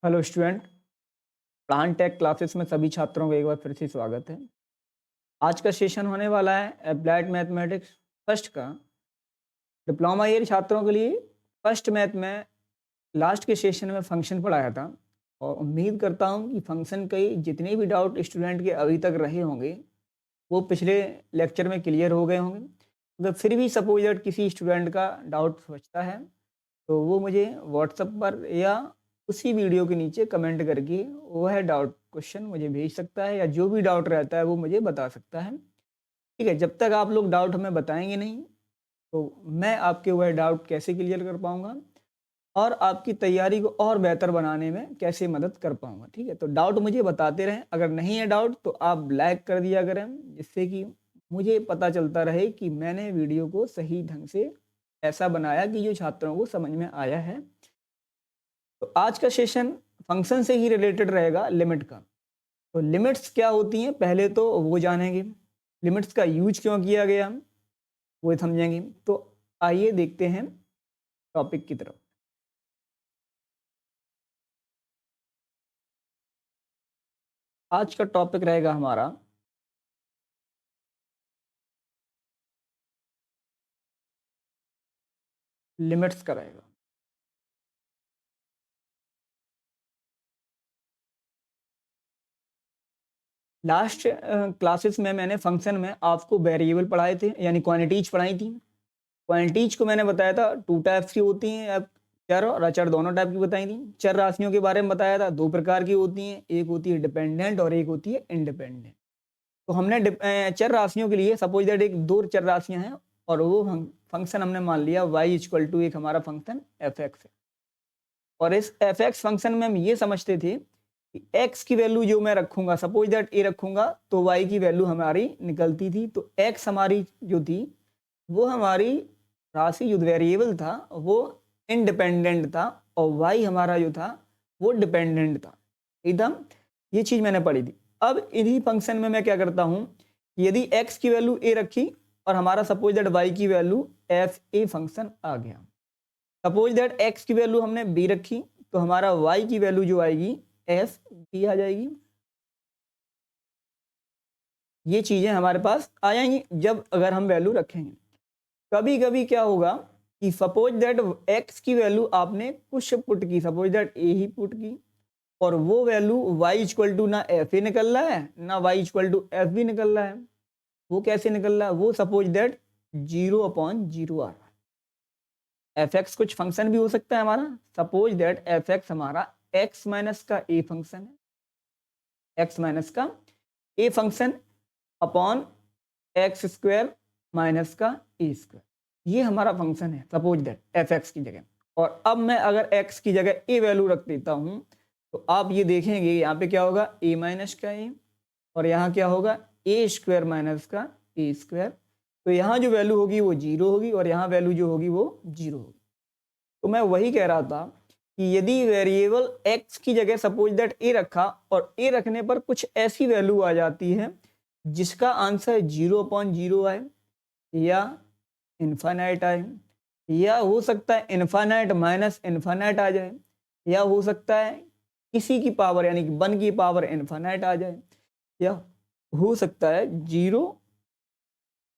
Hello student. Plan tech classes में सभी छात्रों को एक बार फिर से स्वागत है। आज का सेशन होने वाला है अप्लाइड मैथमेटिक्स फर्स्ट का। डिप्लोमा ईयर छात्रों के लिए फर्स्ट मैथ में लास्ट के सेशन में फंक्शन पढ़ाया था और उम्मीद करता हूं कि फंक्शन के जितने भी डाउट स्टूडेंट के अभी तक रहे होंगे वो पिछले लेक्चर में क्लियर हो गए होंगे। अगर फिर भी सपोज दैट किसी स्टूडेंट का डाउट बचता है तो वो मुझे व्हाट्सएप पर या उसी वीडियो के नीचे कमेंट करके वह डाउट क्वेश्चन मुझे भेज सकता है या जो भी डाउट रहता है वो मुझे बता सकता है। ठीक है, जब तक आप लोग डाउट हमें बताएंगे नहीं तो मैं आपके वह डाउट कैसे क्लियर कर पाऊंगा और आपकी तैयारी को और बेहतर बनाने में कैसे मदद कर पाऊंगा। ठीक है, तो डाउट मुझे बताते रहें। अगर नहीं है डाउट तो आप लाइक कर दिया करें जिससे कि मुझे पता चलता रहे कि मैंने वीडियो को सही ढंग से ऐसा बनाया कि जो छात्रों को समझ में आया है। तो आज का सेशन फंक्शन से ही रिलेटेड रहेगा, लिमिट का। तो लिमिट्स क्या होती हैं पहले तो वो जानेंगे, लिमिट्स का यूज क्यों किया गया वो समझेंगे। तो आइए देखते हैं टॉपिक की तरफ। आज का टॉपिक रहेगा हमारा लिमिट्स का रहेगा। लास्ट क्लासेस में मैंने फंक्शन में आपको वेरिएबल पढ़ाए थे यानी क्वांटिटीज पढ़ाई थी। क्वांटिटीज को मैंने बताया था टू टाइप्स की होती हैं, अब चर और अचर दोनों टाइप की बताई थी। चर राशियों के बारे में बताया था, दो प्रकार की होती हैं, एक होती है डिपेंडेंट और एक होती है इंडिपेंडेंट। तो हमने चर राशियों के लिए सपोज दैट एक दो चर राशियां हैं और वो फंक्शन हमने मान लिया y इक्वल टू एक हमारा फंक्शन एफ एक्स है। और इस एफ एक्स फंक्शन में हम ये समझते थे कि x की वैल्यू जो मैं रखूंगा, सपोज दैट ए रखूंगा तो y की वैल्यू हमारी निकलती थी। तो x हमारी जो थी वो हमारी राशि जो वेरिएबल था वो इंडिपेंडेंट था और y हमारा जो था वो डिपेंडेंट था। एकदम ये चीज मैंने पढ़ी थी। अब इन्हीं फंक्शन में मैं क्या करता हूं, यदि x की वैल्यू a रखी और हमारा सपोज दैट y की वैल्यू एफ ए फंक्शन आ गया। सपोज दैट x की वैल्यू हमने b रखी तो हमारा y की वैल्यू जो आएगी एफ बी आ जाएगी। ये चीजें हमारे पास आ जाएंगी जब अगर हम वैल्यू रखेंगे। कभी कभी क्या होगा कि सपोज दैट x की वैल्यू आपने कुछ पुट की, सपोज दैट ए ही पुट की और वो वैल्यू y इक्वल टू ना एफ ए निकल रहा है ना y equal to F B निकल रहा है। वो कैसे निकल रहा है, वो सपोज दैट 0/0 आ रहा है। एफ एक्स कुछ फंक्शन भी हो सकता है हमारा, सपोज दैट एफ एक्स हमारा एक्स माइनस का ए फंक्शन है, एक्स माइनस का a function upon x square minus का ए स्क्वायर, ये हमारा फंक्शन है सपोज दैट एफ एक्स की जगह। और अब मैं अगर एक्स की जगह ए वैल्यू रख देता हूं तो आप ये देखेंगे यहाँ पे क्या होगा ए माइनस का ए और यहाँ क्या होगा ए स्क्वायर माइनस का ए स्क्वायर। तो यहाँ जो वैल्यू होगी वो 0 होगी और यहाँ वैल्यू जो होगी वो 0 होगी। तो मैं वही कह रहा था कि यदि वेरिएबल x की जगह सपोज दैट ए रखा और ए रखने पर कुछ ऐसी वैल्यू आ जाती है जिसका आंसर 0/0 आए या इन्फानाइट आए या हो सकता है इन्फानाइट माइनस इन्फानाइट आ जाए या हो सकता है किसी की पावर यानी कि 1 की पावर इन्फानाइट आ जाए या हो सकता है 0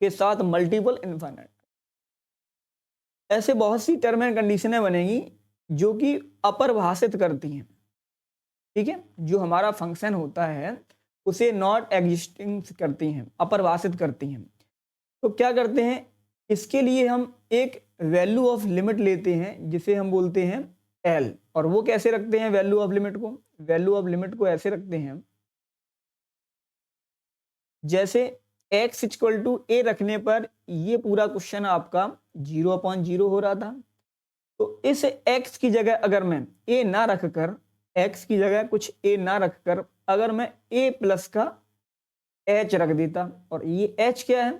के साथ मल्टीपल इन्फानाइट। ऐसे बहुत सी टर्म एंड कंडीशनें बनेंगी जो कि अपरिभाषित करती हैं। ठीक है, जो हमारा फंक्शन होता है उसे नॉट एग्जिस्टिंग करती हैं, अपरिभाषित करती हैं। तो क्या करते हैं, इसके लिए हम एक वैल्यू ऑफ लिमिट लेते हैं जिसे हम बोलते हैं एल। और वो कैसे रखते हैं वैल्यू ऑफ लिमिट को, वैल्यू ऑफ लिमिट को ऐसे रखते हैं जैसे x इक्वल टू ए रखने पर ये पूरा क्वेश्चन आपका 0/0 हो रहा था। तो इस x की जगह अगर मैं a ना रखकर, x की जगह कुछ a ना रखकर अगर मैं a प्लस का h रख देता, और ये h क्या है,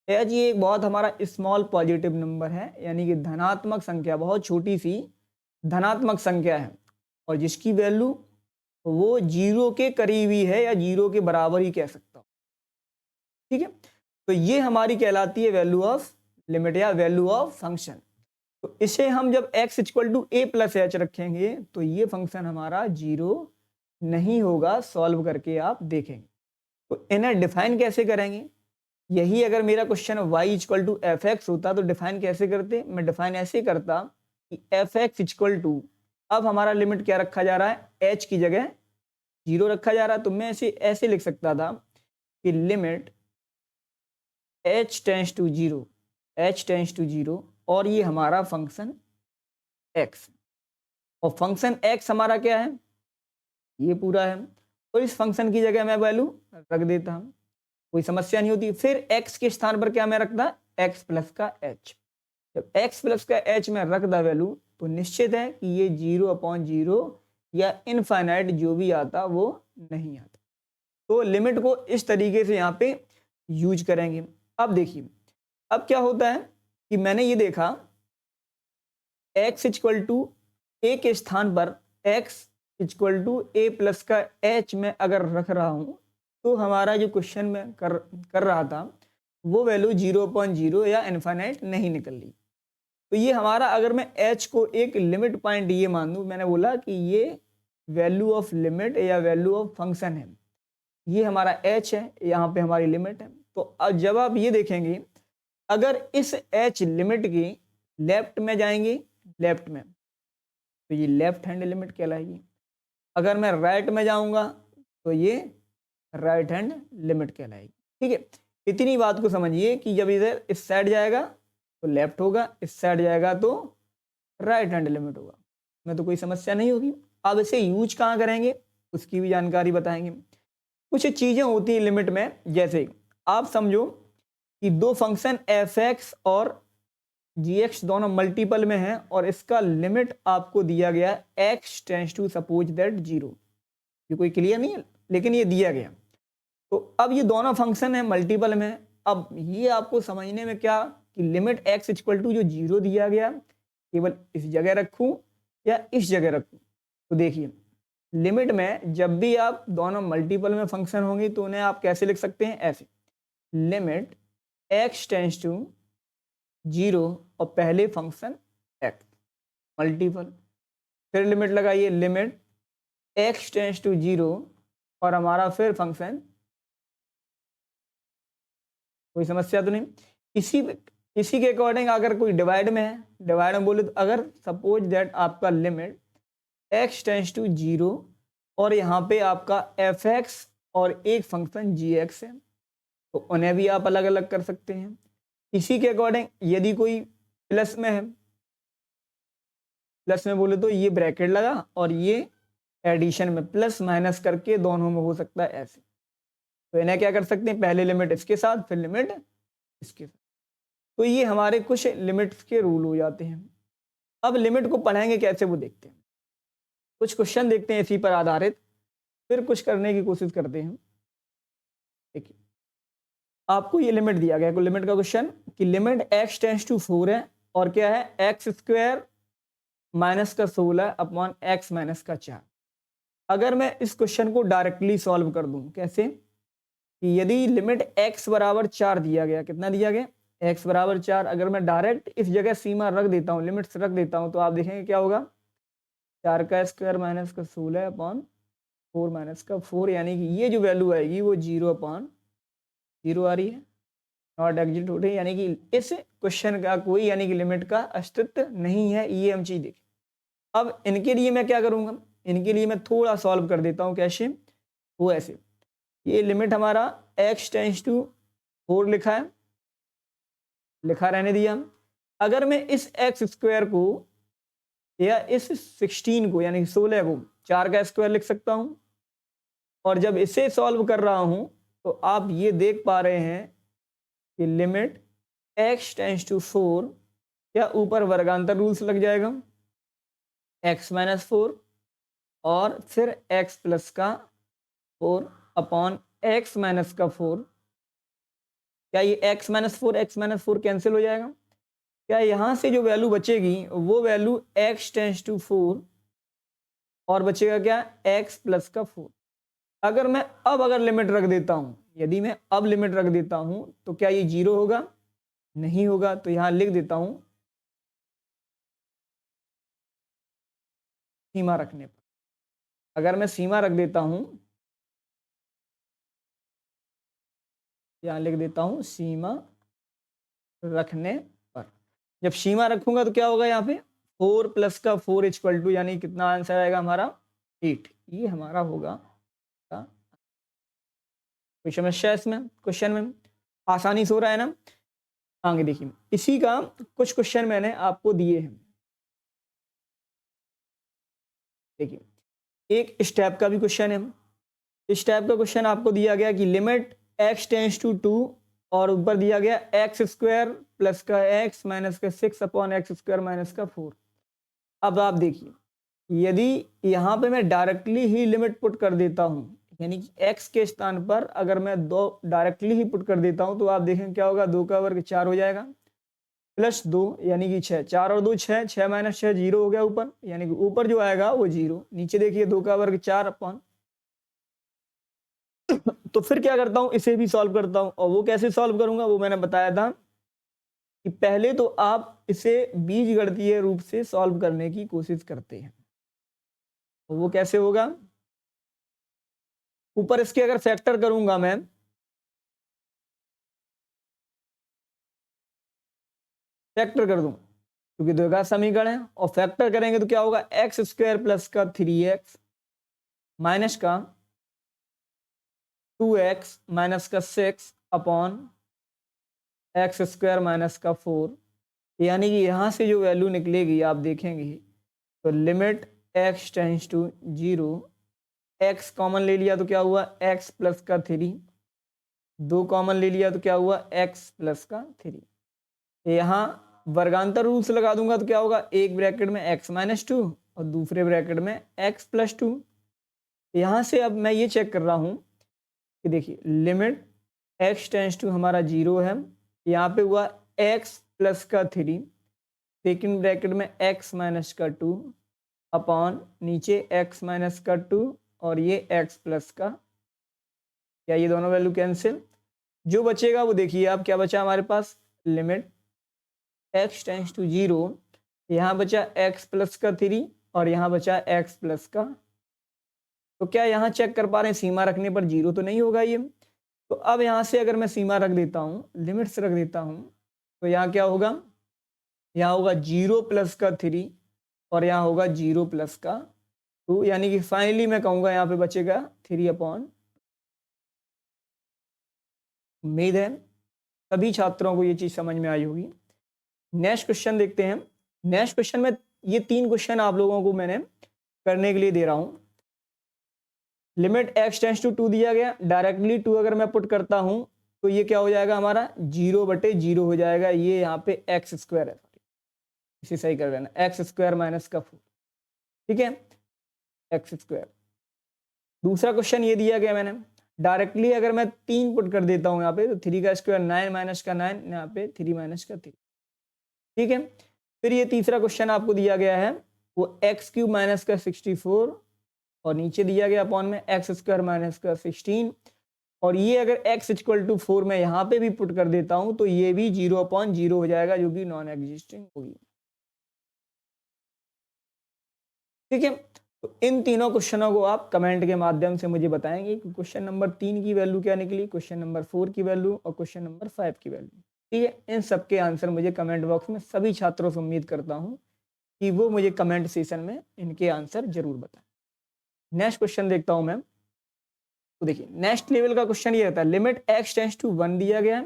h ये एक बहुत हमारा स्मॉल पॉजिटिव नंबर है यानी कि धनात्मक संख्या, बहुत छोटी सी धनात्मक संख्या है और जिसकी वैल्यू वो 0 के करीबी है या 0 के बराबर ही कह सकता हूं। ठीक है, तो ये हमारी कहलाती है वैल्यू ऑफ लिमिट या वैल्यू ऑफ फंक्शन। तो इसे हम जब x equal to A plus H रखेंगे तो ये फंक्शन हमारा 0 नहीं होगा। सॉल्व करके आप देखेंगे। तो इन्हें डिफाइन कैसे करेंगे? यही अगर मेरा question y equal to F X होता तो डिफाइन कैसे करते? मैं डिफाइन ऐसे करता कि एफ एक्स इक्वल टू, अब हमारा लिमिट क्या रखा जा रहा है? h की जगह 0 रखा जा रहा है। तो मैं ऐसे ऐसे लिख सकता था कि लिमिट h टेंस टू 0 और ये हमारा फंक्शन x, और फंक्शन x हमारा क्या है? ये पूरा है। और इस फंक्शन की जगह मैं वैल्यू रख देता हूं, कोई समस्या नहीं होती। फिर x के स्थान पर क्या मैं रखता? x प्लस का h। जब x प्लस का h में रख दा वैल्यू तो निश्चित है कि ये 0/0 या इनफाइनाइट जो भी आता वो नहीं आता। तो लिमिट को इस तरीके से यहाँ पे यूज करेंगे। अब देखिए, अब क्या होता है कि मैंने ये देखा x इक्वल टू ए के स्थान पर x equal to A plus का h में अगर रख रहा हूँ तो हमारा जो क्वेश्चन में कर रहा था वो वैल्यू 0/0 या इनफाइनाइट नहीं निकल रही। तो ये हमारा, अगर मैं h को एक लिमिट पॉइंट ये मान लूँ, मैंने बोला कि ये वैल्यू ऑफ लिमिट या वैल्यू ऑफ फंक्शन है, ये हमारा h है, यहाँ पे हमारी लिमिट है। तो अब जब आप ये देखेंगे, अगर इस h लिमिट के लेफ्ट में जाएंगे, लेफ्ट में, तो ये लेफ्ट हैंड लिमिट कहलाएगी। अगर मैं राइट में जाऊंगा तो ये राइट हैंड लिमिट कहलाएगी। ठीक है, इतनी बात को समझिए कि जब इधर इस साइड जाएगा तो लेफ्ट होगा, इस साइड जाएगा तो राइट हैंड लिमिट होगा। में तो कोई समस्या नहीं होगी। अब इसे यूज कहाँ करेंगे उसकी भी जानकारी बताएंगे। कुछ चीज़ें होती हैं लिमिट में, जैसे आप समझो कि दो फंक्शन एफ एक्स और जी एक्स दोनों मल्टीपल में हैं और इसका लिमिट आपको दिया गया X tends to suppose that 0। ये कोई क्लियर नहीं है, लेकिन ये दिया गया। तो अब ये दोनों फंक्शन है मल्टीपल में। अब ये आपको समझने में क्या कि लिमिट एक्स इक्वल टू जो 0 दिया गया केवल इस जगह रखूं या इस जगह रखूं। तो देखिए, लिमिट में जब भी आप दोनों मल्टीपल में फंक्शन होंगे तो उन्हें आप कैसे लिख सकते हैं? ऐसे, लिमिट एक्स टेंस टू 0 और पहले फंक्शन एक्स मल्टीपल, फिर लिमिट लगाइए लिमिट एक्स टेंस टू 0 और हमारा फिर फंक्शन। कोई समस्या तो नहीं? इसी के अकॉर्डिंग अगर कोई डिवाइड में है, डिवाइड में बोले तो अगर सपोज दैट आपका लिमिट एक्स टेंस टू 0 और यहाँ पे आपका एफ एक्स और एक फंक्शन जी एक्स है, तो उन्हें भी आप अलग अलग कर सकते हैं। इसी के अकॉर्डिंग यदि कोई प्लस में है, प्लस में बोले तो ये ब्रैकेट लगा और ये एडिशन में प्लस माइनस करके दोनों में हो सकता है ऐसे। तो इन्हें क्या कर सकते हैं? पहले लिमिट इसके साथ फिर लिमिट इसके साथ। तो ये हमारे कुछ लिमिट्स के रूल हो जाते हैं। अब लिमिट को पढ़ाएंगे कैसे वो देखते हैं। कुछ क्वेश्चन देखते हैं इसी पर आधारित, फिर कुछ करने की कोशिश करते हैं। देखिए, आपको ये लिमिट दिया गया है, लिमिट का क्वेश्चन कि लिमिट x टेंस टू 4 है और क्या है? एक्स स्क्वायर माइनस का 16 अपॉन एक्स माइनस का 4। अगर मैं इस क्वेश्चन को डायरेक्टली सॉल्व कर दूं, कैसे? कि यदि लिमिट x बराबर 4 दिया गया, कितना दिया गया? x बराबर 4। अगर मैं डायरेक्ट इस जगह सीमा रख देता हूँ, लिमिट्स रख देता हूँ, तो आप देखेंगे क्या होगा? 4 का स्क्वायर माइनस का 16 अपॉन 4 माइनस का 4, यानी कि ये जो वैल्यू आएगी वो 0/0 आ रही है, नॉट एग्जिट हो रही है। यानी कि इस क्वेश्चन का कोई यानी कि लिमिट का अस्तित्व नहीं है। ये हम चीज देखें। अब इनके लिए मैं क्या करूंगा? इनके लिए मैं थोड़ा सॉल्व कर देता हूँ। कैसे? वो ऐसे, ये लिमिट हमारा x टेंस टू 4 लिखा है, लिखा रहने दिया। अगर मैं इस एक्स स्क्वायर को या इस 16 को यानी 16 को 4 का स्क्वायर लिख सकता हूं, और जब इसे सॉल्व कर रहा हूं तो आप ये देख पा रहे हैं कि लिमिट x टेंस टू 4 या ऊपर वर्गांतर रूल्स लग जाएगा, x माइनस 4 और फिर x प्लस का 4 अपॉन x माइनस का 4। क्या ये x माइनस 4 कैंसिल हो जाएगा? क्या यहां से जो वैल्यू बचेगी वो वैल्यू x टेंस टू 4 और बचेगा क्या? x प्लस का 4। अगर मैं अगर लिमिट रख देता हूं, यदि मैं अब लिमिट रख देता हूं तो क्या ये 0 होगा? नहीं होगा। तो यहां लिख देता हूं सीमा रखने पर। अगर मैं सीमा रख देता हूँ, यहाँ लिख देता हूँ सीमा रखने पर। जब सीमा रखूंगा तो क्या होगा, यहाँ पे 4 प्लस का 4 इक्वल टू, यानी कितना आंसर आएगा हमारा 8। ये हमारा होगा कोई समस्या इसमें, क्वेश्चन में आसानी से हो रहा है ना। आगे देखिए, इसी का कुछ क्वेश्चन मैंने आपको दिए हैं। देखिए, एक स्टेप का भी क्वेश्चन है। इस टाइप का क्वेश्चन आपको दिया गया कि लिमिट x टेंस टू 2 और ऊपर दिया गया एक्स स्क्वायर प्लस का x माइनस का 6 अपॉन एक्स स्क्वायर माइनस का 4। अब आप देखिए, यदि यहाँ पे मैं डायरेक्टली ही लिमिट पुट कर देता हूँ, यानी कि x के स्थान पर अगर मैं 2 डायरेक्टली ही पुट कर देता हूँ, तो आप देखें क्या होगा, 2 का वर्ग 4 हो जाएगा प्लस 2 यानी कि 6, 4 और 2 6, 6 माइनस 6 0 हो गया ऊपर, यानी कि ऊपर जो आएगा वो 0, नीचे देखिए 2 का वर्ग 4 अपॉन। तो फिर क्या करता हूं, इसे भी सॉल्व करता हूं। और वो कैसे सॉल्व करूंगा, वो मैंने बताया था कि पहले तो आप इसे बीजगणितीय रूप से सॉल्व करने की कोशिश करते हैं। तो वो कैसे होगा, ऊपर इसके अगर फैक्टर करूंगा मैं, फैक्टर कर दूं क्योंकि द्विघात समीकरण है, और फैक्टर करेंगे तो क्या होगा, एक्स स्क्वायर प्लस का 3x माइनस का 2x माइनस का 6 अपॉन एक्स स्क्वायर माइनस का 4, यानी कि यहां से जो वैल्यू निकलेगी आप देखेंगे, तो limit x tends to 0, x common ले लिया तो क्या हुआ, x प्लस का 3, 2 कॉमन ले लिया तो क्या हुआ, x प्लस का 3। यहाँ वर्गांतर रूल से लगा दूंगा तो क्या होगा, एक ब्रैकेट में x माइनस 2 और दूसरे ब्रैकेट में x प्लस 2। यहाँ से अब मैं ये चेक कर रहा हूँ कि देखिए लिमिट x टेंस टू हमारा 0 है, यहाँ पे हुआ x प्लस का 3, सेकेंड ब्रैकेट में x माइनस का 2 अपॉन नीचे x माइनस का 2 और ये x प्लस का, क्या ये दोनों वैल्यू कैंसिल, जो बचेगा वो देखिए आप, क्या बचा हमारे पास, लिमिट x टेंस टू 0, यहाँ बचा x प्लस का 3 और यहाँ बचा x प्लस का। तो क्या यहाँ चेक कर पा रहे हैं, सीमा रखने पर 0 तो नहीं होगा ये। तो अब यहाँ से अगर मैं सीमा रख देता हूँ, लिमिट्स रख देता हूँ, तो यहाँ क्या होगा, यहाँ होगा 0 प्लस का 3 और यहाँ होगा 0 प्लस का 2, यानी कि फाइनली मैं कहूँगा यहाँ पे बचेगा 3 अपॉन। उम्मीद है सभी छात्रों को ये चीज़ समझ में आई होगी। नेक्स्ट क्वेश्चन देखते हैं। नेक्स्ट क्वेश्चन में ये 3 क्वेश्चन आप लोगों को मैंने करने के लिए दे रहा हूँ। लिमिट x टेंस टू 2 दिया गया, डायरेक्टली 2 अगर मैं पुट करता हूँ तो ये क्या हो जाएगा हमारा, 0/0 हो जाएगा, ये यहाँ पे एक्स स्क्वायर है, इसे सही कर लेना, एक्स स्क्वायर माइनस का 4, ठीक है, एक्स स्क्वायर। दूसरा क्वेश्चन ये दिया गया मैंने, डायरेक्टली अगर मैं 3 पुट कर देता हूँ यहाँ पे, तो 3 का स्क्वायर 9 माइनस का 9, यहाँ पे 3 माइनस का 3, ठीक है। फिर ये तीसरा क्वेश्चन आपको दिया गया है, वो एक्स क्यूब माइनस का 64 और नीचे दिया गया अपॉन में एक्स स्क्वायर माइनस का 16, और ये अगर x इक्वल टू 4 मैं यहाँ पे भी पुट कर देता हूँ तो ये भी 0/0 हो जाएगा, जो कि नॉन एग्जिस्टिंग होगी, ठीक है। तो इन तीनों क्वेश्चनों को आप कमेंट के माध्यम से मुझे बताएंगे कि क्वेश्चन नंबर 3 की वैल्यू क्या निकली, क्वेश्चन नंबर 4 की वैल्यू और क्वेश्चन नंबर 5 की वैल्यू, ठीक है। इन सबके आंसर मुझे कमेंट बॉक्स में, सभी छात्रों से उम्मीद करता हूँ कि वो मुझे कमेंट सेशन में इनके आंसर जरूर बताएं। नेक्स्ट क्वेश्चन देखता हूं मैं। तो देखिए नेक्स्ट लेवल का क्वेश्चन ये रहता है, लिमिट x टेंस टू 1 दिया गया है,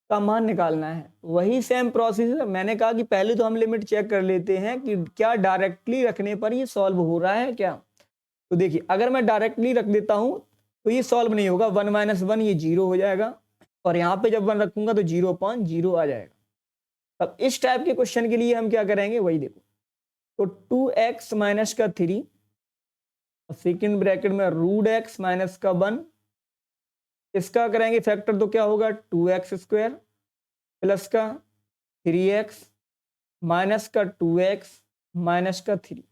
का मान निकालना है। वही सेम प्रोसेस है, मैंने कहा कि पहले तो हम लिमिट चेक कर लेते हैं कि क्या डायरेक्टली रखने पर ये सॉल्व हो रहा है क्या। तो देखिए अगर मैं डायरेक्टली रख देता हूं तो ये सॉल्व नहीं होगा, 1 माइनस 1 ये 0 हो जाएगा, और यहाँ पे जब 1 रखूंगा तो 0/0 आ जाएगा। अब इस टाइप के क्वेश्चन के लिए हम क्या करेंगे, वही देखो, तो 2x माइनस का 3, सेकेंड ब्रैकेट में √x माइनस का 1, इसका करेंगे फैक्टर तो क्या होगा, 2x स्क्वायर प्लस का 3x माइनस का 2x माइनस का 3।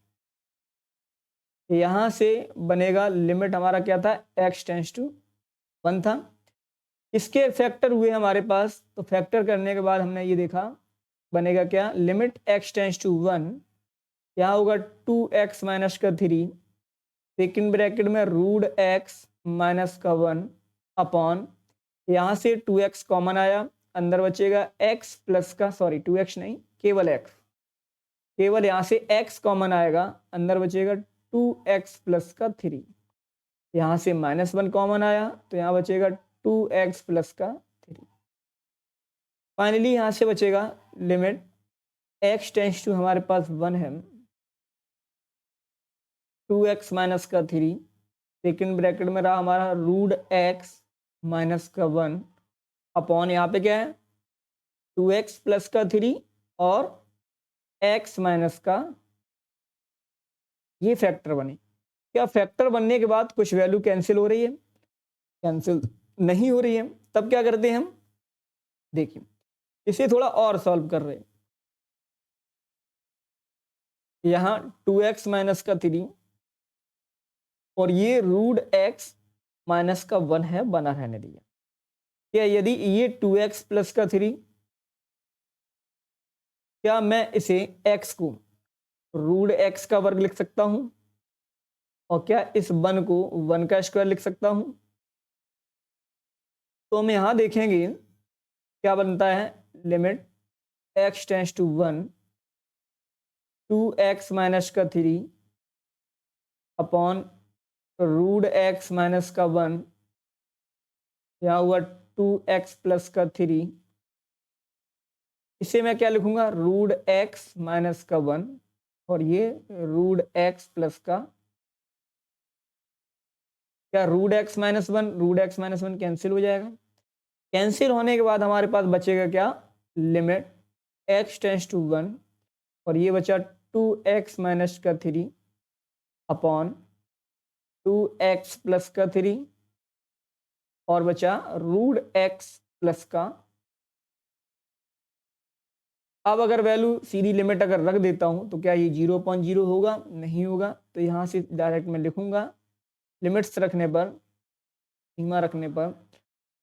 यहां से बनेगा लिमिट हमारा क्या था, x टेंस टू 1 था, इसके फैक्टर हुए हमारे पास, तो फैक्टर करने के बाद हमने ये देखा बनेगा क्या, लिमिट x टेंस टू 1, क्या होगा 2x माइनस का 3, सेकेंड ब्रैकेट में रूट x माइनस का 1 अपॉन, यहाँ से 2x कॉमन आया, अंदर बचेगा x प्लस का, सॉरी 2x नहीं, केवल x, केवल यहाँ से x कॉमन आएगा, अंदर बचेगा 2x प्लस का 3, यहाँ से -1 कॉमन आया तो यहाँ बचेगा 2x प्लस का 3। फाइनली यहाँ से बचेगा लिमिट x टेंस टू हमारे पास 1 है, 2x माइनस का 3, सेकेंड ब्रैकेट में रहा हमारा रूट x माइनस का 1 अपॉन, यहाँ पे क्या है 2x प्लस का 3 और x माइनस का, ये फैक्टर बने। क्या फैक्टर बनने के बाद कुछ वैल्यू कैंसिल हो रही है? कैंसिल नहीं हो रही है। तब क्या करते हैं हम, देखिए इसे थोड़ा और सॉल्व कर रहे हैं। यहाँ 2x माइनस का 3 और ये रूट x माइनस का 1 है, बना रहने दिया। क्या यदि ये 2x प्लस का 3, क्या मैं इसे x को रूट x का वर्ग लिख सकता हूं और क्या इस 1 को 1 का स्क्वायर लिख सकता हूं? तो हम यहां देखेंगे क्या बनता है, limit x tends to 1, 2x minus का 3 अपॉन रूट x माइनस का 1, यहाँ हुआ 2x प्लस का 3, इसे मैं क्या लिखूंगा रूट x माइनस का 1 और ये रूट x प्लस का, क्या root x minus 1 root x minus 1 cancel हो जाएगा। कैंसिल होने के बाद हमारे पास बचेगा क्या, लिमिट x टेंस टू 1 और ये बचा 2x माइनस का 3 अपॉन 2x प्लस का 3 और बचा रूट x प्लस का। अब अगर वैल्यू सीधी लिमिट अगर रख देता हूं तो क्या ये 0.0 होगा? नहीं होगा। तो यहां से डायरेक्ट मैं लिखूंगा, लिमिट्स रखने पर, सीमा रखने पर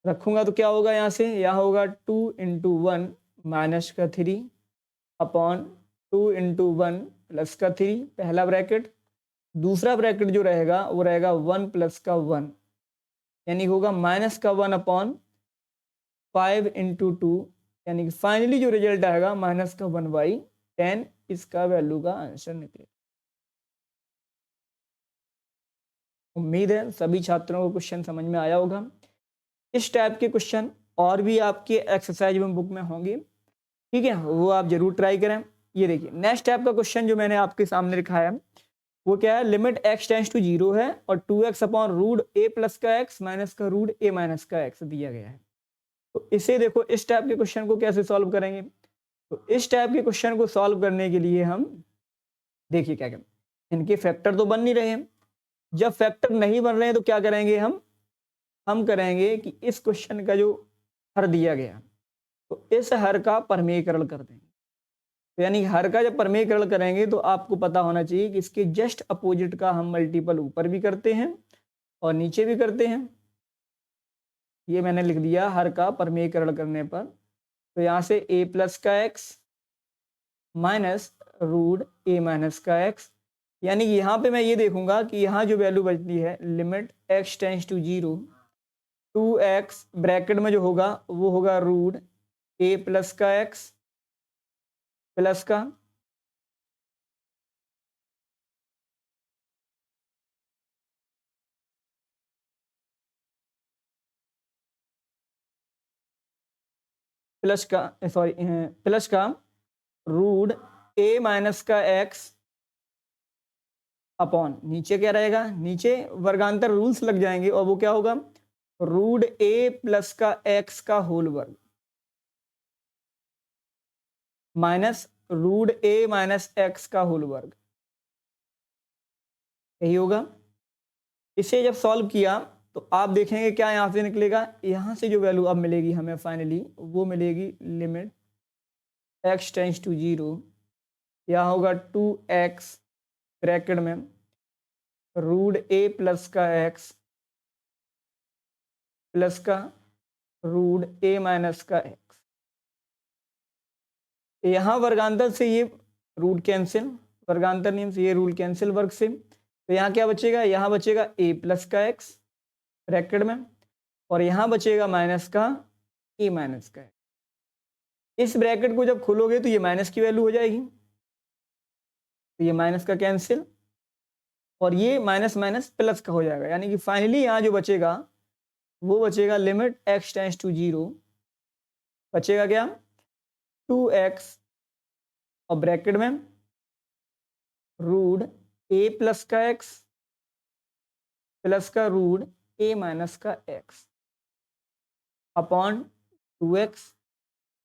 रखूंगा तो क्या होगा, यहाँ से यहाँ होगा 2 इंटू 1 माइनस का 3 अपॉन 2 इंटू 1 प्लस का 3, पहला ब्रैकेट। दूसरा ब्रैकेट जो रहेगा वो रहेगा 1 प्लस का 1, यानी होगा माइनस का 1 अपॉन 5 इंटू 2, यानी कि फाइनली जो रिजल्ट आएगा माइनस का 1/10, इसका वैल्यू का आंसर निकले। उम्मीद है सभी छात्रों को क्वेश्चन समझ में आया होगा। इस टाइप के क्वेश्चन और भी आपके एक्सरसाइज में बुक में होंगे, ठीक है, वो आप जरूर ट्राई करें। ये देखिए नेक्स्ट टाइप का क्वेश्चन जो मैंने आपके सामने लिखा है वो क्या है, लिमिट x टेंस टू 0 है और 2x upon root a plus का x माइनस का रूट a माइनस का x दिया गया है। तो इसे देखो, इस टाइप के क्वेश्चन को कैसे सॉल्व करेंगे। तो इस टाइप के क्वेश्चन को सॉल्व करने के लिए हम देखिए क्या करें, इनके फैक्टर तो बन नहीं रहे हैं। जब फैक्टर नहीं बन रहे हैं तो क्या करेंगे हम करेंगे कि इस क्वेश्चन का जो हर दिया गया तो इस हर का परमेयकरण कर देंगे। तो यानी हर का जब परमेयकरण करेंगे तो आपको पता होना चाहिए कि इसके जस्ट अपोजिट का हम मल्टीपल ऊपर भी करते हैं और नीचे भी करते हैं। ये मैंने लिख दिया हर का परमेयकरण करने पर, तो यहाँ से a प्लस का x minus root a minus का x, यानी कि यहाँ पे मैं ये देखूंगा कि यहाँ जो वैल्यू बचती है limit x tends to 0, 2x bracket में जो होगा वो होगा रूट a प्लस का x प्लस का प्लस का रूट a माइनस का x अपॉन, नीचे क्या रहेगा, नीचे वर्गांतर रूल्स लग जाएंगे और वो क्या होगा रूट a प्लस का x का होल वर्ग minus root a minus x का होल वर्ग, यही होगा। इसे जब सॉल्व किया तो आप देखेंगे क्या यहाँ से निकलेगा, यहाँ से जो वैल्यू अब मिलेगी हमें फाइनली वो मिलेगी लिमिट x टेंस टू 0, यहाँ होगा 2x ब्रैकेट में रूट a प्लस का x प्लस का रूट a माइनस का x। यहाँ वर्गांतर से ये रूट कैंसिल, वर्गांतर नियम से ये रूल कैंसिल वर्ग से। तो यहाँ क्या बचेगा, यहाँ बचेगा ए प्लस का एक्स ब्रैकेट में, और यहाँ बचेगा माइनस का ए माइनस का एक्स। इस ब्रैकेट को जब खोलोगे तो ये माइनस की वैल्यू हो जाएगी, तो ये माइनस का कैंसिल, और ये माइनस माइनस प्लस का हो जाएगा, यानी कि फाइनली यहाँ जो बचेगा वो बचेगा लिमिट x टेंड्स टू 0, बचेगा क्या 2x और ब्रैकेट में रूट a प्लस का x प्लस का रूट a माइनस का x अपॉन 2x।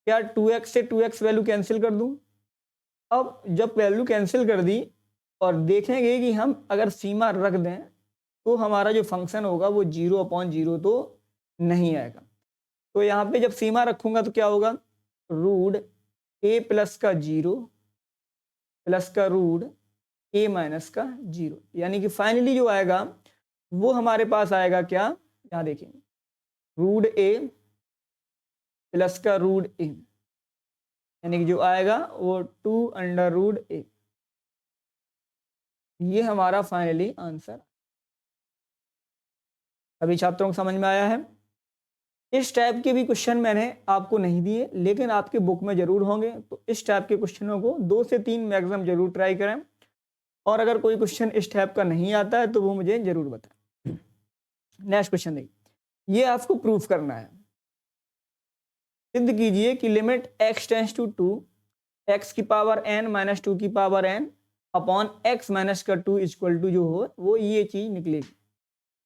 क्या 2x से 2x वैल्यू कैंसिल कर दूं? अब जब वैल्यू कैंसिल कर दी और देखेंगे कि हम अगर सीमा रख दें तो हमारा जो फंक्शन होगा वो 0/0 तो नहीं आएगा। तो यहाँ पे जब सीमा रखूंगा तो क्या होगा, रूट a प्लस का 0 प्लस का रूट a माइनस का 0, यानी कि फाइनली जो आएगा वो हमारे पास आएगा क्या, यहाँ देखिए रूट a प्लस का रूट a, यानी कि जो आएगा वो 2√a। ये हमारा फाइनली आंसर। अभी छात्रों को समझ में आया है? इस टाइप के भी क्वेश्चन मैंने आपको नहीं दिए, लेकिन आपके बुक में जरूर होंगे, तो इस टाइप के क्वेश्चनों को 2 से 3 मैक्सिमम जरूर ट्राई करें, और अगर कोई क्वेश्चन इस टाइप का नहीं आता है तो वो मुझे जरूर बताएं। नेक्स्ट क्वेश्चन देखिए, ये आपको प्रूफ करना है। सिद्ध कीजिए कि limit x tends to 2 x की पावर n माइनस 2 की power n upon x minus का 2 इक्वल टू जो हो वो ये चीज निकलेगी।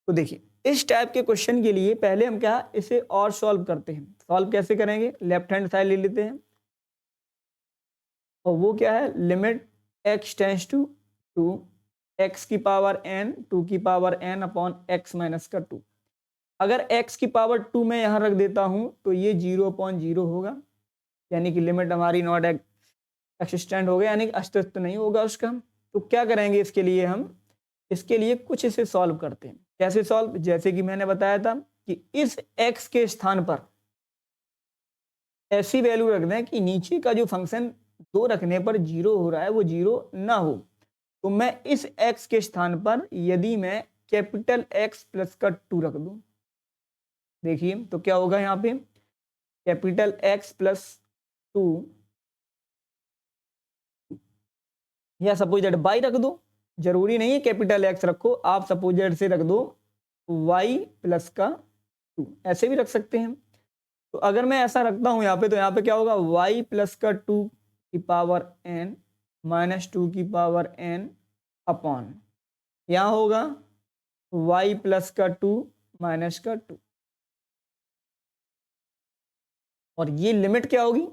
तो देखिए इस टाइप के क्वेश्चन के लिए पहले हम क्या इसे और सॉल्व करते हैं। सॉल्व कैसे करेंगे, लेफ्ट हैंड साइड ले लेते हैं, और वो क्या है limit x tends to 2 x की पावर n 2 की power n upon x minus का 2। अगर x की पावर 2 में यहाँ रख देता हूँ तो ये 0/0 होगा, यानी कि लिमिट हमारी नॉट एक्सिस्टेंट हो गया, यानी कि अस्तित्व नहीं होगा उसका। तो क्या करेंगे इसके लिए, हम इसके लिए कुछ इसे सॉल्व करते हैं। कैसे सॉल्व, जैसे कि मैंने बताया था कि इस x के स्थान पर ऐसी वैल्यू रख दें कि नीचे का जो फंक्शन 2 रखने पर 0 हो रहा है वो 0 ना हो। तो मैं इस x के स्थान पर यदि मैं कैपिटल X प्लस का 2 रख दूं, देखिए तो क्या होगा, यहाँ पे कैपिटल X प्लस 2 या सपोज दैट y रख दो, जरूरी नहीं है कैपिटल X रखो, आप सपोज दैट से रख दो y प्लस का 2, ऐसे भी रख सकते हैं। तो अगर मैं ऐसा रखता हूं यहाँ पे, तो यहाँ पे क्या होगा y प्लस का 2 की पावर n माइनस 2 की पावर n अपॉन, यहाँ होगा y प्लस का 2 माइनस का 2, और ये लिमिट क्या होगी,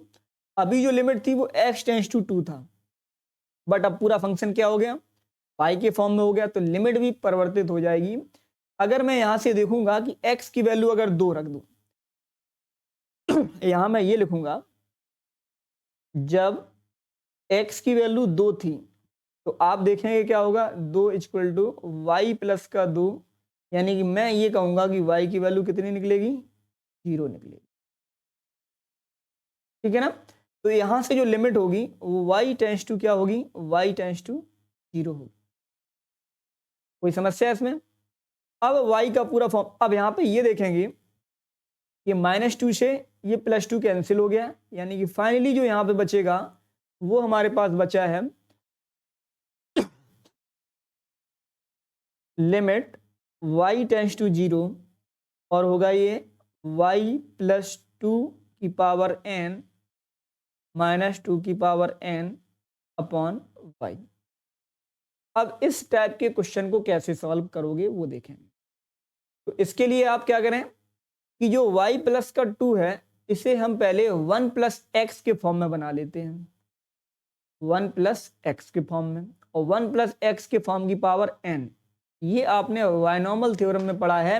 अभी जो लिमिट थी वो x टेंड्स टू 2 था, बट अब पूरा फंक्शन क्या हो गया पाई के फॉर्म में हो गया, तो लिमिट भी परिवर्तित हो जाएगी। अगर मैं यहां से देखूंगा कि x की वैल्यू अगर 2 रख दूं, यहां मैं ये लिखूंगा जब x की वैल्यू 2 थी, तो आप देखेंगे क्या होगा 2 इक्वल टू वाई प्लस का 2, यानी कि मैं ये कहूंगा कि y की वैल्यू कितनी निकलेगी 0 निकलेगी, ठीक है ना। तो यहां से जो लिमिट होगी वो y टेंड्स टू क्या होगी, y टेंड्स टू 0 होगी। कोई समस्या है इसमें? अब y का पूरा फॉर्म, अब यहाँ पे ये देखेंगे ये -2 से ये +2 कैंसिल हो गया, यानी कि फाइनली जो यहाँ पे बचेगा वो हमारे पास बचा है लिमिट y टेंड्स टू 0, और होगा ये y प्लस 2 की पावर n माइनस 2 की पावर n अपॉन y। अब इस टाइप के क्वेश्चन को कैसे सॉल्व करोगे वो देखेंगे। तो इसके लिए आप क्या करें कि जो y प्लस का 2 है इसे हम पहले 1 प्लस एक्स के फॉर्म में बना लेते हैं, 1 प्लस एक्स के फॉर्म में, और 1 प्लस एक्स के फॉर्म की पावर n। ये आपने बायनॉमियल थ्योरम में पढ़ा है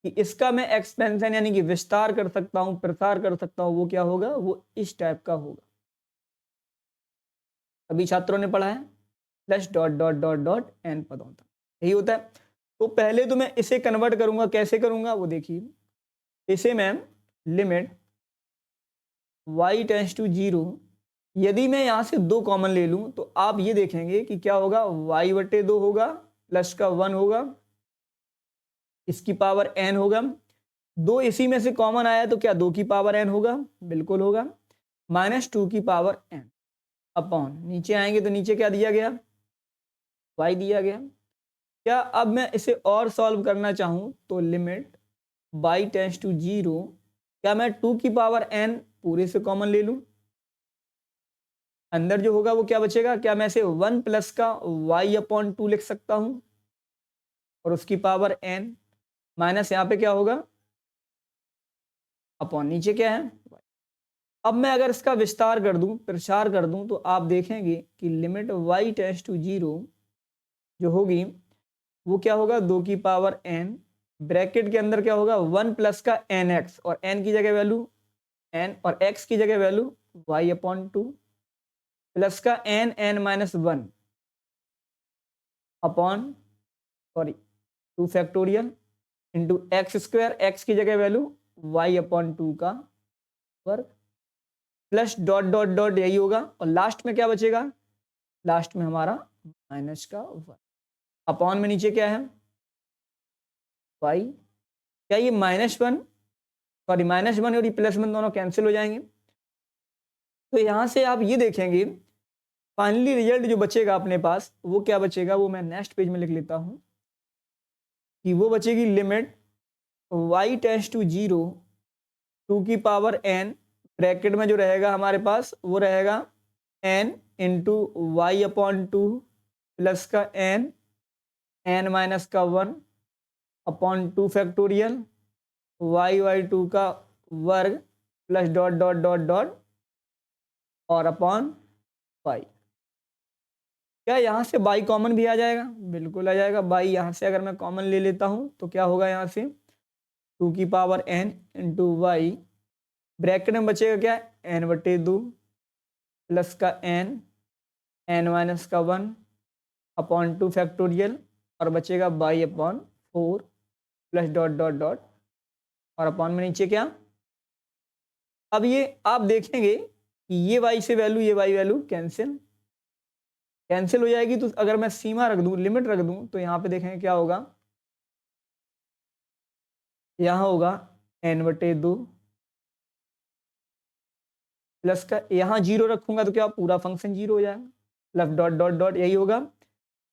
कि इसका मैं एक्सपेंशन यानी कि विस्तार कर सकता हूं, प्रसार कर सकता हूं, वो क्या होगा, वो इस टाइप का होगा। अभी छात्रों ने पढ़ा है plus dot dot dot dot n पदों तक, यही होता है। तो पहले तो मैं इसे कन्वर्ट करूंगा, कैसे करूंगा वो देखिए, इसे मैं लिमिट y टेंड्स टू 0 यदि मैं यहाँ से 2 कॉमन ले लूँ तो आप ये देखेंगे कि क्या होगा, y/2 होगा, प्लस का 1 होगा, इसकी पावर n होगा। 2 इसी में से कॉमन आया तो क्या 2 की पावर n होगा, बिल्कुल होगा, -2 की पावर n अपॉन, नीचे आएंगे तो नीचे क्या दिया गया, y दिया गया। क्या अब मैं इसे और सॉल्व करना चाहूँ तो लिमिट y टेंड्स टू 0, क्या मैं 2 की पावर n पूरे से कॉमन ले लूँ, अंदर जो होगा वो क्या बचेगा, क्या मैं इसे 1 प्लस का y/2 लिख सकता हूँ और उसकी पावर n, माइनस यहाँ पे क्या होगा अपॉन, नीचे क्या है। अब मैं अगर इसका विस्तार कर दूं, प्रसार कर दूं, तो आप देखेंगे कि लिमिट y टेंड्स टू 0 जो होगी वो क्या होगा, 2 की पावर n, ब्रैकेट के अंदर क्या होगा 1 प्लस का nx, और n की जगह वैल्यू n और x की जगह वैल्यू y/2, प्लस का n(n-1) upon, sorry 2 factorial into x², x की जगह वैल्यू y/2 का वर्ग, प्लस डॉट डॉट डॉट यही होगा, और लास्ट में क्या बचेगा, लास्ट में हमारा माइनस का वर्ग अपॉन में नीचे क्या है y। क्या ये -1, सॉरी -1 और ये +1 दोनों कैंसिल हो जाएंगे। तो यहां से आप ये देखेंगे फाइनली रिजल्ट जो बचेगा अपने पास वो क्या बचेगा, वो मैं नेक्स्ट पेज में लिख लेता हूं कि वो बचेगी लिमिट y टेंड्स टू 0, 2 की पावर n, ब्रैकेट में जो रहेगा हमारे पास वो रहेगा n इंटू y/2 प्लस का n(n-1) अपॉन 2 फैक्टोरियल y/2 का वर्ग plus dot dot dot dot और अपॉन y। क्या यहाँ से y कॉमन भी आ जाएगा, बिल्कुल आ जाएगा। y यहाँ से अगर मैं कॉमन ले लेता हूँ तो क्या होगा, यहाँ से 2 की power n into y, bracket में बचेगा क्या n/2 प्लस का n(n-1) अपॉन 2 फैक्टोरियल, और बचेगा y/4 plus dot dot dot और अपॉन में नीचे क्या। अब ये आप देखेंगे कि ये y से वैल्यू, ये y वैल्यू कैंसिल कैंसिल हो जाएगी। तो अगर मैं सीमा रख दूं, लिमिट रख दूं, तो यहाँ पे देखेंगे क्या होगा, यहाँ होगा n/2 प्लस का, यहाँ 0 रखूंगा तो क्या पूरा फंक्शन 0 हो जाएगा, प्लस डॉट डॉट डॉट यही होगा।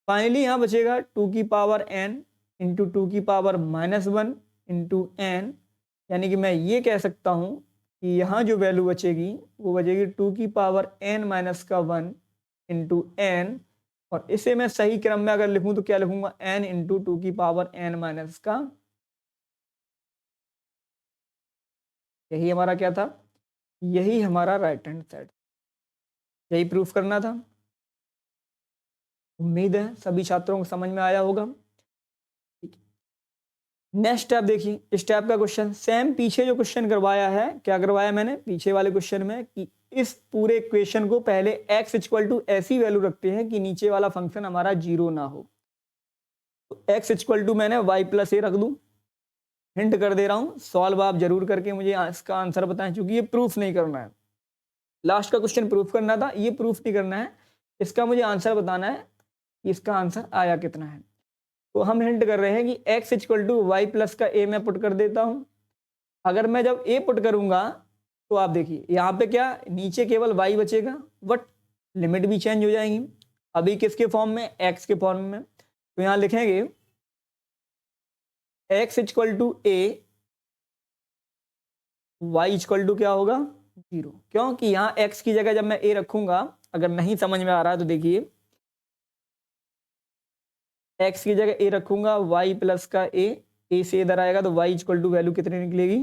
फाइनली यहाँ बचेगा 2 की पावर n इंटू 2 की पावर -1 इंटू n, यानी कि मैं ये कह सकता हूँ कि यहाँ जो वैल्यू बचेगी वो बचेगी 2 की पावर n-1 इंटू n, और इसे मैं सही क्रम में अगर लिखूं तो क्या लिखूंगा, n इंटू 2 की पावर n-, यही हमारा क्या था, यही हमारा राइट हैंड साइड, यही प्रूफ करना था। उम्मीद है सभी छात्रों को समझ में आया होगा। नेक्स्ट स्टेप देखिए, इस टाइप का क्वेश्चन सेम पीछे जो क्वेश्चन करवाया है, क्या करवाया मैंने पीछे वाले क्वेश्चन में कि इस पूरे इक्वेशन को पहले x इक्वल टू ऐसी वैल्यू रखते हैं कि नीचे वाला फंक्शन हमारा 0 ना हो। तो x इक्वल टू मैंने y+a रख दूं, हिंट कर दे रहा हूं, सॉल्व आप जरूर करके मुझे इसका आंसर बताएं, क्योंकि ये प्रूफ नहीं करना है। लास्ट का क्वेश्चन प्रूफ करना था, ये प्रूफ नहीं करना है, इसका मुझे आंसर बताना है कि इसका आंसर आया कितना है। तो हम हिंट कर रहे हैं कि x equal to Y plus का a मैं पुट कर देता हूं। अगर मैं जब a पुट करूंगा तो आप देखिए यहाँ पे क्या, नीचे केवल y बचेगा, बट लिमिट भी चेंज हो जाएंगी। अभी किसके फॉर्म में, x के फॉर्म में। तो यहाँ लिखेंगे x equal to a, y equal to क्या होगा 0, क्योंकि यहाँ x की जगह जब मैं a रखूंगा, अगर नहीं समझ में आ रहा है तो देखिए x की जगह a रखूंगा, y प्लस का a से इधर आएगा तो y इक्वल टू वैल्यू कितनी निकलेगी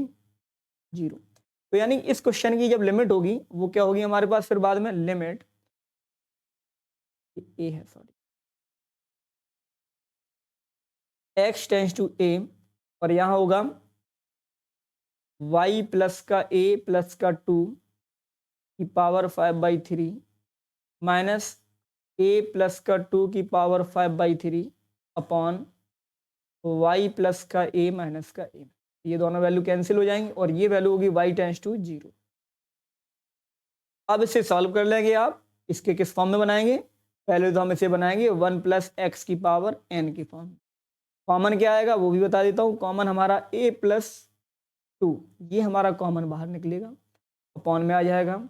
0। तो यानी इस क्वेश्चन की जब लिमिट होगी वो क्या होगी हमारे पास, फिर बाद में लिमिट a है, sorry, x tends to a, और यहां होगा y प्लस का a प्लस का 2 की पावर 5/3 माइनस a प्लस का 2 की पावर 5/3 अपॉन y प्लस का a माइनस का a। ये दोनों वैल्यू कैंसिल हो जाएंगी और ये वैल्यू होगी y टेंस टू 0। अब इसे सॉल्व कर लेंगे आप। इसके किस फॉर्म में बनाएंगे? पहले तो हम इसे बनाएंगे 1 प्लस एक्स की पावर n की फॉर्म। कॉमन क्या आएगा वो भी बता देता हूँ। कॉमन हमारा a प्लस 2, ये हमारा कॉमन बाहर निकलेगा, अपॉन में आ जाएगा।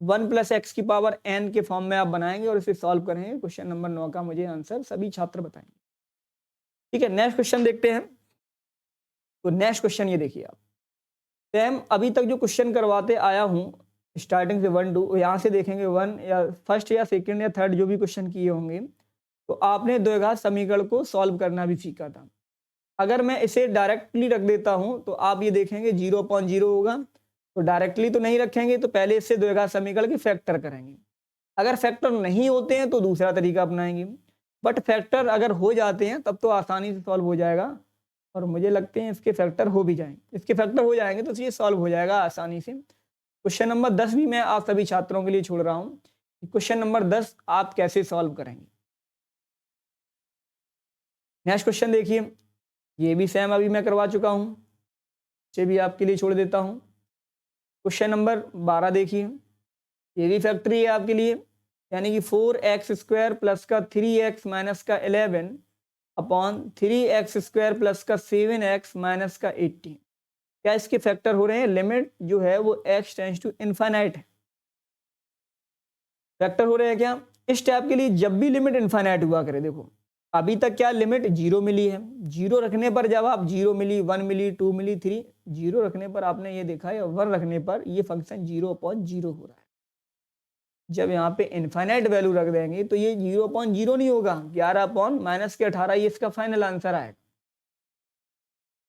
1 प्लस एक्स की पावर n के फॉर्म में आप बनाएंगे और इसे सॉल्व करेंगे। क्वेश्चन नंबर 9 का मुझे आंसर सभी छात्र बताएंगे। ठीक है, नेक्स्ट क्वेश्चन देखते हैं। तो नेक्स्ट क्वेश्चन ये देखिए आप। सेम अभी तक जो क्वेश्चन करवाते आया हूँ स्टार्टिंग से 1 2, यहाँ से देखेंगे 1 या फर्स्ट या सेकंड या थर्ड जो भी क्वेश्चन किए होंगे, तो आपने द्विघात समीकरण को सॉल्व करना भी सीखा था। अगर मैं इसे डायरेक्टली रख देता हूँ तो आप ये देखेंगे 0/0 होगा। तो डायरेक्टली तो नहीं रखेंगे, तो पहले इससे द्विघात समीकरण के फैक्टर करेंगे। अगर फैक्टर नहीं होते हैं तो दूसरा तरीका अपनाएंगे, बट फैक्टर अगर हो जाते हैं तब तो आसानी से सॉल्व हो जाएगा। और मुझे लगते हैं इसके फैक्टर हो भी जाएंगे, इसके फैक्टर हो जाएंगे तो ये सॉल्व हो जाएगा आसानी से। क्वेश्चन नंबर 10 भी मैं आप सभी छात्रों के लिए छोड़ रहा हूँ। क्वेश्चन नंबर 10 आप कैसे सॉल्व करेंगे। नेक्स्ट क्वेश्चन देखिए, ये भी सेम अभी मैं करवा चुका हूँ, इसे भी आपके लिए छोड़ देता हूँ। क्वेश्चन नंबर 12 देखिए, ये भी फैक्ट्री है आपके लिए, यानी कि 4x² प्लस का 3x माइनस का 11 अपॉन 3x² प्लस का 7x माइनस का 18। क्या इसके फैक्टर हो रहे हैं? लिमिट जो है वो x टेंड्स टू इनफाइनाइट है, फैक्टर हो रहे हैं क्या? इस टाइप के लिए जब भी लिमिट इनफाइनाइट हुआ करे, देखो अभी तक क्या लिमिट 0 मिली है, 0 रखने पर जब आप 0 मिली, 1 मिली, 2 मिली, 3, 0 रखने पर आपने ये देखा है, 1 रखने पर ये फंक्शन 0/0 हो रहा है। जब यहाँ पे इनफाइनाइट वैल्यू रख देंगे तो ये 0/0 नहीं होगा, 11/-18 ये इसका फाइनल आंसर आएगा।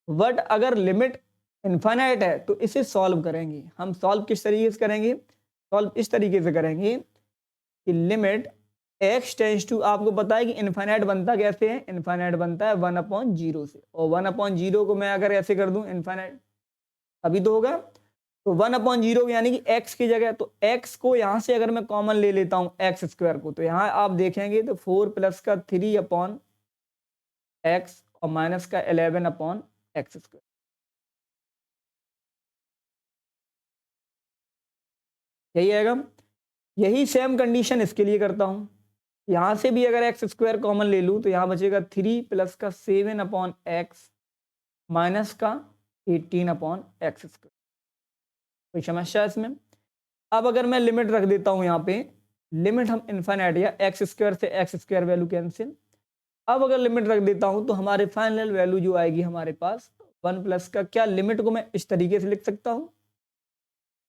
बट अगर लिमिट इनफाइनाइट है तो इसे सॉल्व करेंगे हम। सॉल्व किस तरीके से करेंगे? सॉल्व इस तरीके से करेंगे कि लिमिट x टेंड्स टू, आपको पता है कि इनफाइनाइट बनता कैसे है? इनफाइनाइट बनता है 1/0 से, और 1/0 को मैं अगर ऐसे कर दूं इनफाइनाइट, अभी तो होगा। तो 1/0 यानी कि x की जगह, तो x को यहां से अगर मैं कॉमन ले लेता हूं x² को, तो यहां आप देखेंगे तो 4 प्लस का 3/x और माइनस का 11/x²। यही आएगा। यही सेम कंडीशन इसके लिए करता हूं। यहां से भी अगर x² कॉमन ले लूं तो यहां बचेगा 3 प्लस का 7/x माइनस का 18/x²। कोई समस्या इसमें? अब अगर मैं लिमिट रख देता हूं, यहाँ पे लिमिट हम इनफाइनाइट या x² से x² वैल्यू कैंसिल। अब अगर लिमिट रख देता हूं तो हमारे फाइनल वैल्यू जो आएगी हमारे पास 1 प्लस का क्या, लिमिट को मैं इस तरीके से लिख सकता हूं,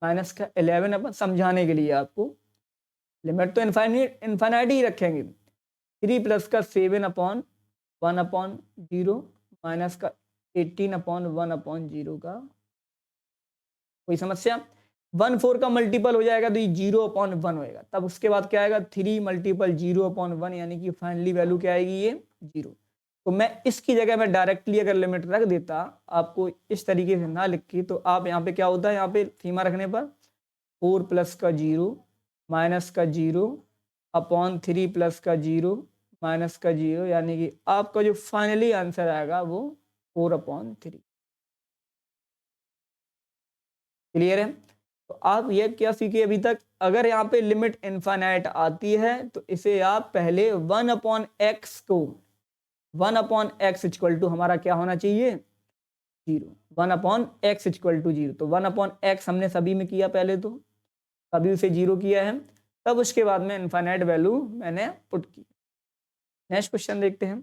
माइनस का 11 अपन समझाने के लिए आपको। लिमिट तो इनफाइनाइट ही रखेंगे। 3 प्लस का 7/1/0 माइनस का 18/1/0 का। कोई समस्या? 1 4 का मल्टीपल हो जाएगा तो ये 0/1 होएगा। तब उसके बाद क्या आएगा? 3 मल्टीपल 0/1, यानी कि फाइनली वैल्यू क्या आएगी? ये 0। तो मैं इसकी जगह में डायरेक्टली अगर लिमिट रख देता, आपको इस तरीके से ना लिख के, तो आप यहाँ पे क्या होता है, यहाँ पे सीमा रखने पर 4 प्लस का 0 माइनस का 0 अपॉन 3 प्लस का 0 माइनस का 0, यानी कि आपका जो फाइनली आंसर आएगा वो 4/3। क्लियर है? तो आप ये क्या सीखे अभी तक? अगर यहाँ पे लिमिट इनफाइनाइट आती है तो इसे आप पहले 1/x को, 1/x इक्वल टू हमारा क्या होना चाहिए? 0। 1/x equal to 0। तो 1/x हमने सभी में किया, पहले तो सभी से 0 किया है, तब उसके बाद में इनफाइनाइट वैल्यू मैंने पुट की। नेक्स्ट क्वेश्चन देखते हैं।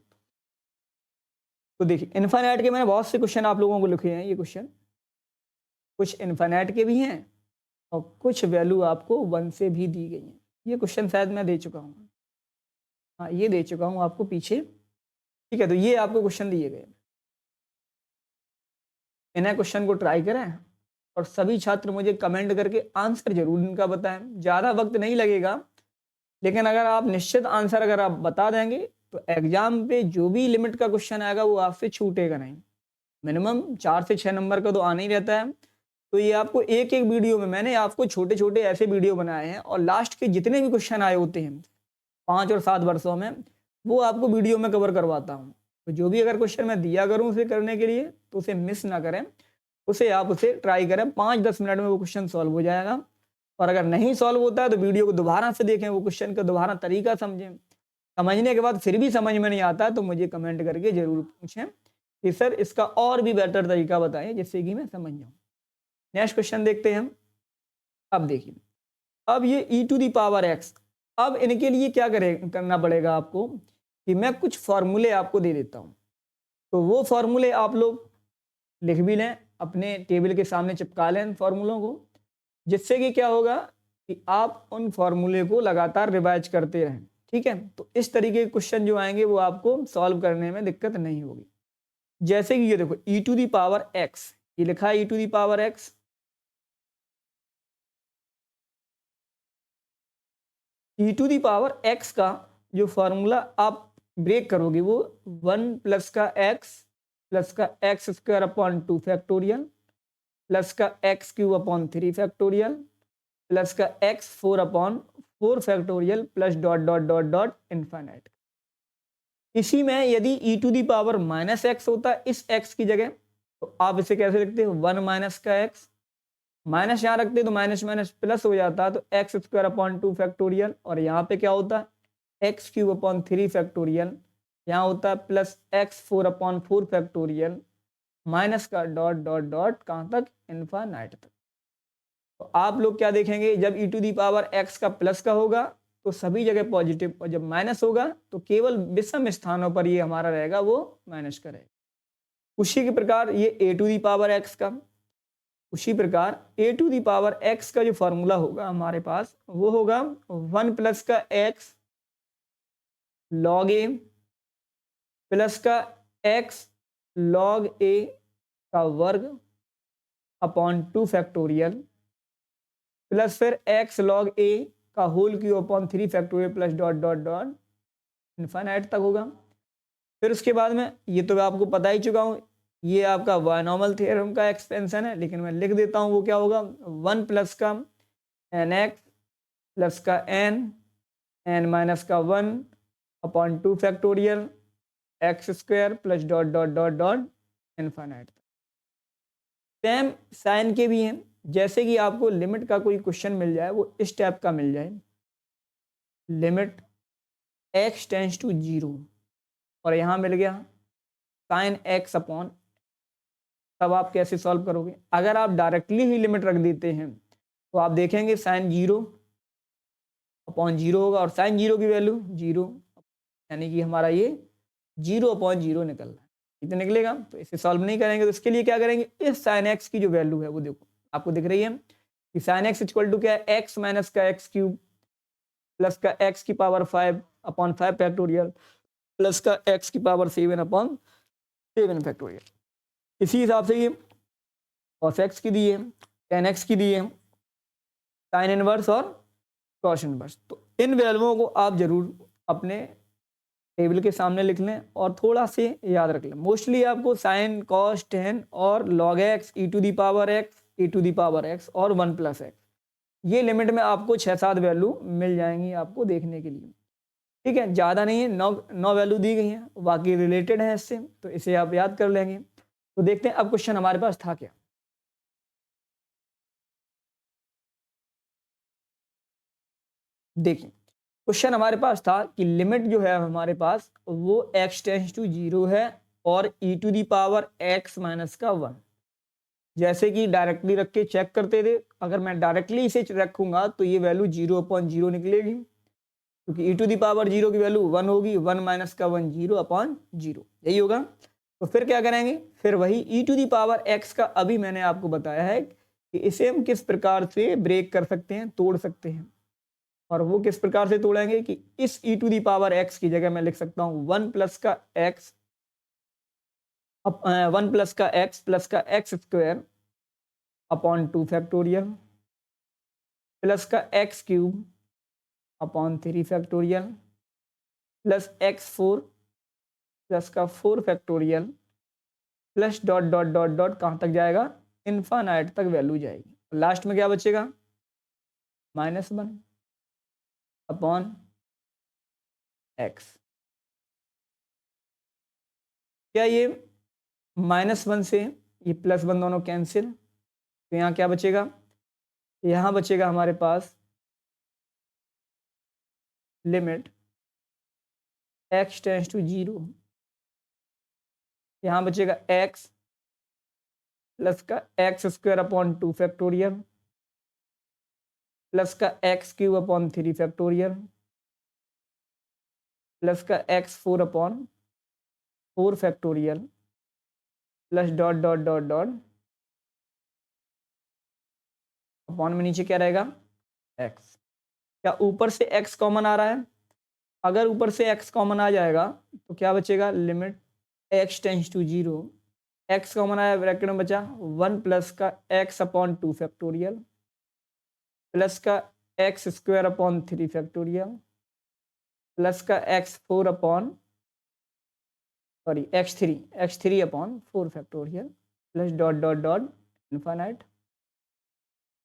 तो देखिए इनफाइनाइट के मैंने बहुत से क्वेश्चन आप लोगों को लिखे हैं। ये क्वेश्चन कुछ इनफाइनाइट के भी हैं और कुछ वैल्यू आपको 1 से भी दी गई है। ये क्वेश्चन शायद मैं दे चुका हूँ, हाँ ये दे चुका हूँ आपको पीछे। ठीक है, तो ये आपको क्वेश्चन दिए गए, इन्हें क्वेश्चन को ट्राई करें और सभी छात्र मुझे कमेंट करके आंसर जरूर इनका बताएं। ज़्यादा वक्त नहीं लगेगा, लेकिन अगर आप निश्चित आंसर अगर आप बता देंगे तो एग्जाम पे जो भी लिमिट का क्वेश्चन आएगा वो आपसे छूटेगा नहीं। मिनिमम 4 से 6 नंबर का तो आना ही रहता है। तो ये आपको एक एक वीडियो में, मैंने आपको छोटे छोटे ऐसे वीडियो बनाए हैं और लास्ट के जितने भी क्वेश्चन आए होते हैं 5 और 7 वर्षों में, वो आपको वीडियो में कवर करवाता हूँ। तो जो भी अगर क्वेश्चन मैं दिया करूँ उसे करने के लिए, तो उसे मिस ना करें, उसे आप उसे ट्राई करें। 5-10 मिनट में वो क्वेश्चन सॉल्व हो जाएगा और अगर नहीं सॉल्व होता है तो वीडियो को दोबारा से देखें, वो क्वेश्चन का दोबारा तरीका समझें। समझने के बाद फिर भी समझ में नहीं आता तो मुझे कमेंट करके जरूर पूछें कि सर इसका और भी बेटर तरीका बताएं जिससे कि मैं समझ जाऊँ। नेक्स्ट क्वेश्चन देखते हैं हम। अब देखिए, अब ये e to the power x, अब इनके लिए क्या करना पड़ेगा आपको कि मैं कुछ फॉर्मूले आपको दे देता हूँ, तो वो फॉर्मूले आप लोग लिख भी लें, अपने टेबल के सामने चिपका लें फॉर्मूलों को, जिससे कि क्या होगा कि आप उन फॉर्मूले को लगातार रिवाइज करते रहें। ठीक है, तो इस तरीके के क्वेश्चन जो आएंगे वो आपको सॉल्व करने में दिक्कत नहीं होगी। जैसे कि ये देखो e to the power x, ये लिखा है e to the power x, e to the power x का जो फॉर्मूला आप ब्रेक करोगे वो 1 प्लस का x प्लस का X square upon 2 factorial plus का X cube upon 3 factorial plus का X 4 upon 4 factorial plus dot dot dot dot infinite. इसी में यदि e to the power minus X होता है इस x की जगह, तो आप इसे कैसे लिखते हैं 1 माइनस का x, माइनस यहाँ रखते तो माइनस माइनस प्लस हो जाता, तो एक्स स्क्वायर अपॉन 2 फैक्टोरियल, और यहाँ पे क्या होता है एक्स क्यूब अपॉन 3 फैक्टोरियल, यहाँ होता है plus x 4 upon 4 factorial minus का डॉट डॉट डॉट कहाँ तक, इन्फाइनाइट तक। तो आप लोग क्या देखेंगे, जब e to the power x का प्लस का होगा तो सभी जगह पॉजिटिव, और जब माइनस होगा तो केवल विषम स्थानों पर ये हमारा रहेगा वो माइनस का रहेगा। उसी के प्रकार ये a to the power x का, उसी प्रकार a to the power x का जो फॉर्मूला होगा हमारे पास वो होगा 1 प्लस का x लॉग a प्लस का x लॉग a का वर्ग अपॉन 2 फैक्टोरियल प्लस फिर x लॉग a का whole cube upon 3 factorial plus dot dot dot infinite तक होगा। फिर उसके बाद में ये तो मैं आपको पता ही चुका हूँ, ये आपका बायनॉर्मल थ्योरम का एक्सपेंशन है, लेकिन मैं लिख देता हूँ वो क्या होगा 1 प्लस का nx प्लस का n माइनस का 1 upon 2 factorial X square plus dot dot dot dot infinite. Same sine के भी हैं, जैसे कि आपको लिमिट का कोई क्वेश्चन मिल जाए वो इस टाइप का मिल जाए, लिमिट x टेंस टू 0 और यहाँ मिल गया साइन x अपॉन, तब आप कैसे सॉल्व करोगे। अगर आप डायरेक्टली ही लिमिट रख देते हैं तो आप देखेंगे साइन 0 अपॉन 0 होगा और साइन 0 की वैल्यू 0, यानी कि हमारा ये 0 अपॉन 0 निकल रहा है, इतना निकलेगा। तो इसे सॉल्व नहीं करेंगे तो इसके लिए क्या करेंगे, इस साइन x की जो वैल्यू है वो देखो आपको दिख रही है कि साइन x इक्वल टू क्या है x माइनस का एक्स क्यूब प्लस का x की पावर 5 अपॉन 5 फैक्टोरियल प्लस का x की पावर 7 अपॉन 7 फैक्टोरियल। इसी हिसाब से ये cos x की दी है, tan x की दी है, साइन इनवर्स और कॉस इनवर्स। तो इन वैल्यूओं को आप जरूर अपने टेबल के सामने लिख लें और थोड़ा से याद रख लें। मोस्टली आपको साइन कॉस टेन और log X E to the power X E to the power X और 1 प्लस एक्स, ये लिमिट में आपको 6-7 वैल्यू मिल जाएंगी आपको देखने के लिए। ठीक है, ज़्यादा नहीं है, 9 वैल्यू दी गई हैं, बाकी रिलेटेड है इससे, तो इसे आप याद कर लेंगे। तो देखते हैं अब क्वेश्चन हमारे पास था क्या। देखिए क्वेश्चन हमारे पास था कि लिमिट जो है हमारे पास वो x टेंस टू 0 है और e to the power x minus का 1। जैसे कि डायरेक्टली रख के चेक करते थे, अगर मैं डायरेक्टली इसे रखूंगा तो ये वैल्यू 0 अपॉन 0 निकलेगी, क्योंकि e टू दी पावर 0 की वैल्यू 1 होगी, 1 माइनस का 1 0 अपॉन 0, यही होगा। तो फिर क्या करेंगे, फिर वही e to the power x का अभी मैंने आपको बताया है कि इसे हम किस प्रकार से ब्रेक कर सकते हैं, तोड़ सकते हैं। और वो किस प्रकार से तोड़ेंगे कि इस e to the power x की जगह मैं लिख सकता हूँ 1 प्लस का x 1 प्लस का x square upon 2 factorial plus का x cube upon 3 factorial plus x4 plus का 4 factorial plus dot dot dot dot कहाँ तक जाएगा, इन्फानाइट तक वैल्यू जाएगी। लास्ट में क्या बचेगा, -1 अपॉन x। क्या ये -1 से ये +1 दोनों कैंसिल, तो यहाँ क्या बचेगा यहाँ बचेगा हमारे पास लिमिट x टेंस टू 0, यहाँ बचेगा x प्लस का X square upon 2 factorial plus का X cube upon 3 factorial plus का X 4 upon 4 factorial plus dot dot dot dot upon में नीचे क्या रहेगा x। क्या ऊपर से x कॉमन आ रहा है? अगर ऊपर से x कॉमन आ जाएगा तो क्या बचेगा limit x tends to 0, x common आया ब्रैकेट में बचा 1 प्लस का x अपॉन 2 फैक्टोरियल प्लस का X square upon 3 factorial plus का x4 upon x3 upon 4 factorial plus dot dot dot infinite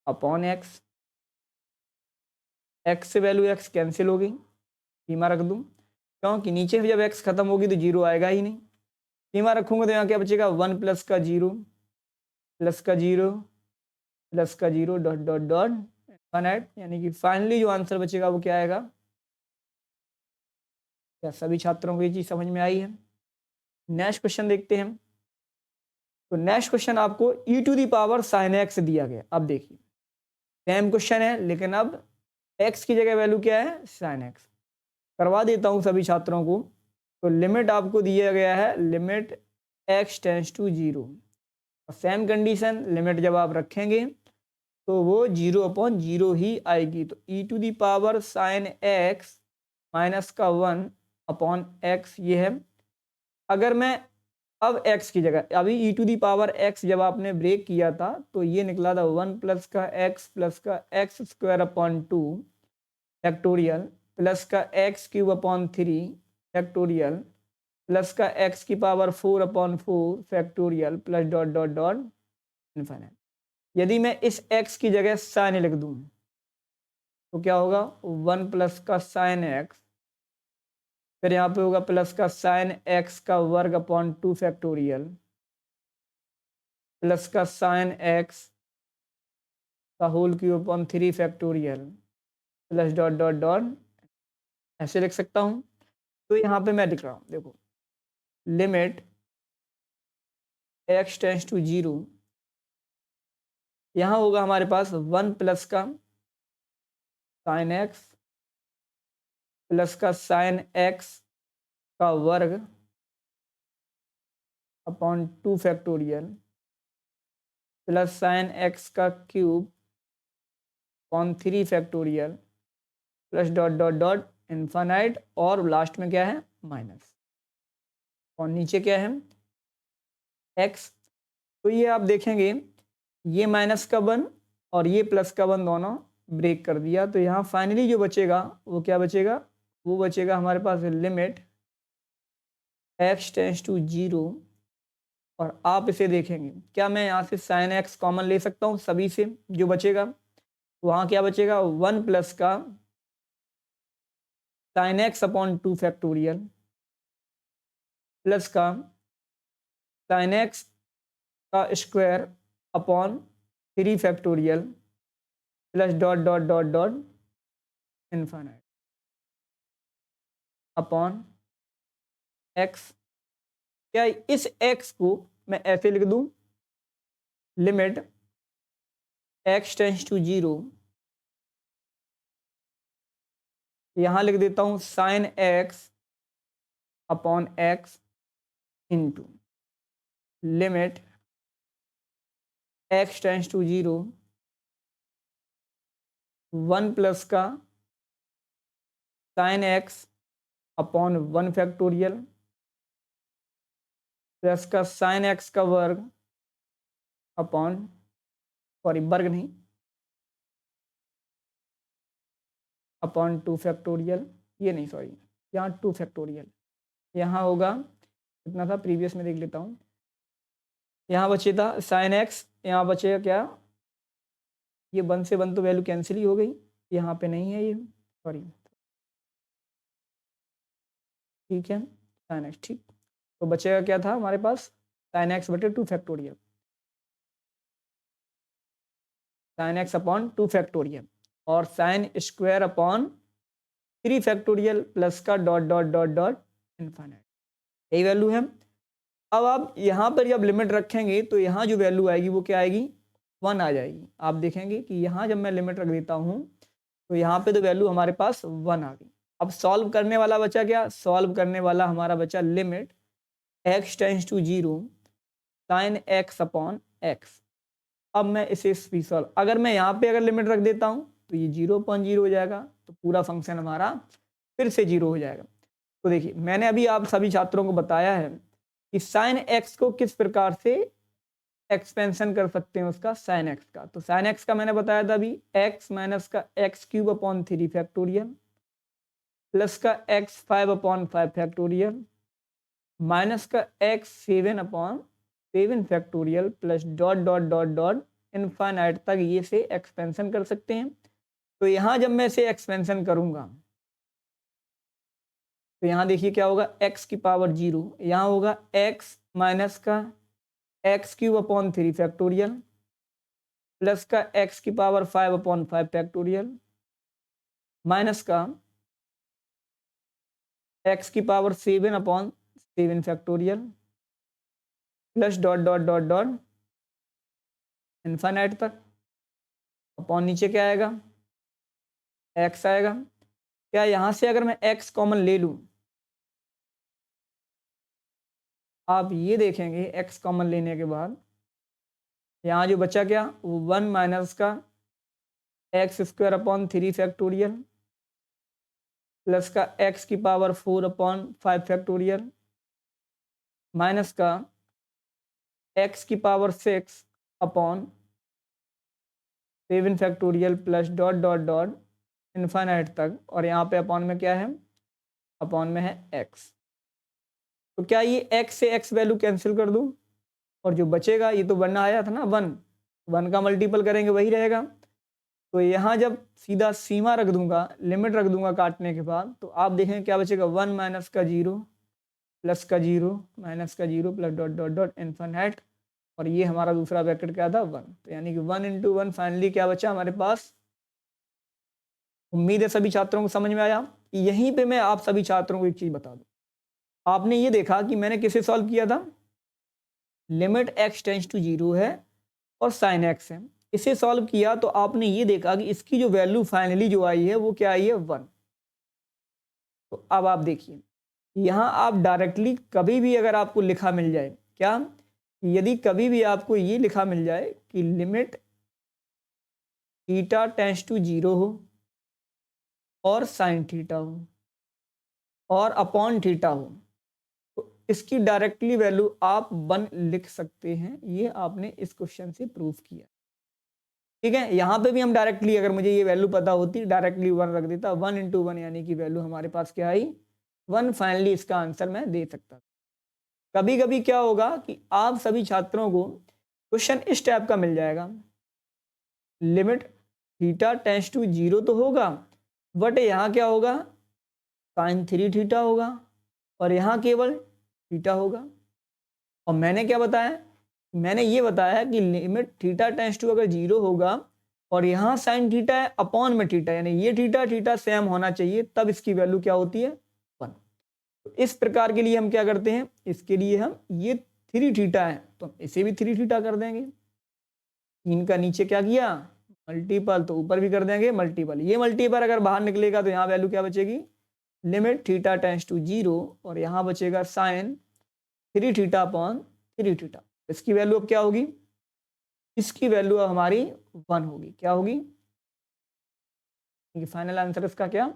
upon x से वैल्यू x कैंसिल होगी, सीमा रख दूं क्योंकि नीचे जब x खत्म होगी तो 0 आएगा ही नहीं। सीमा रखूंगा तो यहाँ क्या बचेगा 1 प्लस का 0 प्लस का 0 प्लस का 0 डॉट डॉट डॉट इन्फाइनाइट, यानी कि फाइनली जो आंसर बचेगा वो क्या आएगा। क्या सभी छात्रों को ये चीज समझ में आई है? नेक्स्ट क्वेश्चन देखते हैं। तो नेक्स्ट क्वेश्चन आपको e to the power sine X दिया गया। अब देखिए सेम क्वेश्चन है लेकिन अब x की जगह वैल्यू क्या है साइन एक्स। करवा देता हूं सभी छात्रों को। तो लिमिट आपको दिया गया है limit x tends to 0, same condition limit जब आप रखेंगे तो वो 0 अपॉन 0 ही आएगी। तो e to the power sine X minus का 1 अपॉन एक्स ये है। अगर मैं अब x की जगह अभी e to the power x जब आपने ब्रेक किया था तो ये निकला था 1 प्लस का X square upon 2 factorial plus का X cube upon 3 factorial plus का x की power 4 upon 4 factorial plus dot dot dot infinite. यदि मैं इस x की जगह साइन लिख दूं तो क्या होगा 1 प्लस का साइन एक्स, फिर यहाँ पे होगा प्लस का साइन एक्स का वर्ग अपॉन 2 फैक्टोरियल प्लस का साइन एक्स का whole cube upon 3 factorial plus dot dot dot ऐसे लिख सकता हूँ। तो यहाँ पे मैं लिख रहा हूँ देखो लिमिट x टेंस टू 0, यहाँ होगा हमारे पास 1 प्लस का साइन एक्स प्लस का साइन एक्स का वर्ग upon 2 factorial plus sine X का cube upon 3 factorial plus dot dot dot infinite और लास्ट में क्या है माइनस और नीचे क्या है x। तो ये आप देखेंगे ये माइनस का 1 और ये प्लस का 1 दोनों ब्रेक कर दिया। तो यहाँ फाइनली जो बचेगा वो क्या बचेगा, वो बचेगा हमारे पास लिमिट x टेंस टू 0 और आप इसे देखेंगे क्या मैं यहाँ से साइन एक्स कॉमन ले सकता हूँ सभी से जो बचेगा वहाँ क्या बचेगा 1 प्लस का sine X upon 2 factorial plus का साइन एक्स का square upon 3 factorial plus dot dot dot dot infinite upon x. क्या इस x को मैं ऐसे लिख दूं लिमिट x टेंस टू 0, यहां लिख देता हूं sine x upon X into limit x tends to 0 1 plus का sine X upon 1 factorial plus का साइन एक्स का वर्ग अपॉन सॉरी वर्ग नहीं अपॉन 2 फैक्टोरियल, ये नहीं सॉरी यहाँ 2 फैक्टोरियल, यहाँ होगा कितना था प्रीवियस में देख लेता हूँ। यहाँ बचे था साइन एक्स, यहाँ बचेगा क्या ये 1 से 1 तो वैल्यू कैंसिल ही हो गई, यहाँ पे नहीं है ये सॉरी ठीक है साइन एक्स ठीक। तो बचेगा क्या था हमारे पास साइन एक्स बटे 2 factorial. Sine X upon 2 factorial और sine square upon 3 factorial plus का dot dot dot dot infinite, यही वैल्यू है। अब आप यहाँ पर जब लिमिट रखेंगे तो यहाँ जो वैल्यू आएगी वो क्या आएगी, 1 आ जाएगी। आप देखेंगे कि यहाँ जब मैं लिमिट रख देता हूँ तो यहाँ पे तो वैल्यू हमारे पास 1 आ गई। अब सॉल्व करने वाला बचा क्या, सॉल्व करने वाला हमारा बचा limit x tends to 0 sine x upon x। अब मैं इसे भी सॉल्व, अगर मैं यहाँ पे अगर लिमिट रख देता हूँ तो ये 0.0 हो जाएगा, तो पूरा फंक्शन हमारा फिर से 0 हो जाएगा। तो देखिए मैंने अभी आप सभी छात्रों को बताया है कि साइन x को किस प्रकार से एक्सपेंशन कर सकते हैं उसका, साइन x का। तो साइन x का मैंने बताया था अभी x माइनस का x cube upon 3 factorial plus का x 5 अपॉन 5 फैक्टोरियल माइनस का x 7 upon 7 factorial plus dot dot dot dot infinite तक ये से एक्सपेंशन कर सकते हैं। तो यहाँ जब मैं इसे एक्सपेंशन करूँगा तो यहाँ देखिए क्या होगा, x की पावर 0, यहाँ होगा x माइनस का x cube upon 3 factorial plus का x की पावर 5 अपॉन 5 फैक्टोरियल माइनस का x की power 7 upon 7 factorial plus dot dot dot dot infinite तक अपॉन नीचे क्या आएगा, x आएगा। क्या यहाँ से अगर मैं x कॉमन ले लूँ, आप ये देखेंगे x कॉमन लेने के बाद यहाँ जो बचा क्या, 1 माइनस का X square upon 3 factorial plus का x की पावर 4 अपॉन 5 फैक्टोरियल माइनस का x की power 6 upon 7 factorial plus dot dot dot infinite तक, और यहाँ पे अपॉन में क्या है, अपॉन में है x। तो क्या ये x से x वैल्यू कैंसिल कर दूँ और जो बचेगा, ये तो बनना आया था ना 1 का मल्टीपल करेंगे वही रहेगा। तो यहाँ जब सीधा सीमा रख दूंगा, लिमिट रख दूंगा काटने के बाद, तो आप देखें क्या बचेगा, 1 माइनस का 0 प्लस का 0 माइनस का 0 plus dot dot dot infinite, और ये हमारा दूसरा ब्रैकेट क्या था 1। तो यानी कि 1 इंटू 1 फाइनली क्या बचा हमारे पास। उम्मीद है सभी छात्रों को समझ में आया। यहीं पे मैं आप सभी छात्रों को एक चीज़ बता दूं, आपने ये देखा कि मैंने किसे सॉल्व किया था, लिमिट x टेंड्स टू 0 है और साइन x है, इसे सॉल्व किया तो आपने ये देखा कि इसकी जो वैल्यू फाइनली जो आई है वो क्या आई है 1। तो अब आप देखिए यहाँ आप डायरेक्टली कभी भी अगर आपको लिखा मिल जाए, क्या, यदि कभी भी आपको ये लिखा मिल जाए कि लिमिट थीटा टेंड्स टू 0 हो और साइन थीटा हो और अपॉन थीटा हो, तो इसकी डायरेक्टली वैल्यू आप 1 लिख सकते हैं। ये आपने इस क्वेश्चन से प्रूव किया, ठीक है। यहाँ पे भी हम डायरेक्टली, अगर मुझे ये वैल्यू पता होती, डायरेक्टली 1 रख देता, 1 इंटू 1 यानी कि वैल्यू हमारे पास क्या आई 1। फाइनली इसका आंसर मैं दे सकता। कभी कभी क्या होगा कि आप सभी छात्रों को क्वेश्चन इस टाइप का मिल जाएगा, लिमिट थीटा टेंड्स टू 0 तो होगा, बट यहाँ क्या होगा, साइन 3 थीटा होगा और यहाँ केवल थीटा होगा। और मैंने क्या बताया, मैंने ये बताया कि लिमिट थीटा टेंड्स टू अगर 0 होगा और यहाँ साइन थीटा है अपॉन में थीटा, यानी ये थीटा थीटा सेम होना चाहिए, तब इसकी वैल्यू क्या होती है 1। तो इस प्रकार के लिए हम क्या करते हैं, इसके लिए हम ये 3 थीटा है तो इसे भी 3 थीटा कर देंगे। 3 का नीचे क्या किया मल्टीपल, तो ऊपर भी कर देंगे मल्टीपल। ये मल्टीपल अगर बाहर निकलेगा तो यहाँ वैल्यू क्या बचेगी, लिमिट थीटा टेंड्स टू 0 और यहाँ बचेगा साइन 3 थीटा अपॉन 3 थीटा। इसकी वैल्यू अब क्या होगी, इसकी वैल्यू अब हमारी 1 होगी। क्या होगी, फाइनल आंसर इसका क्या।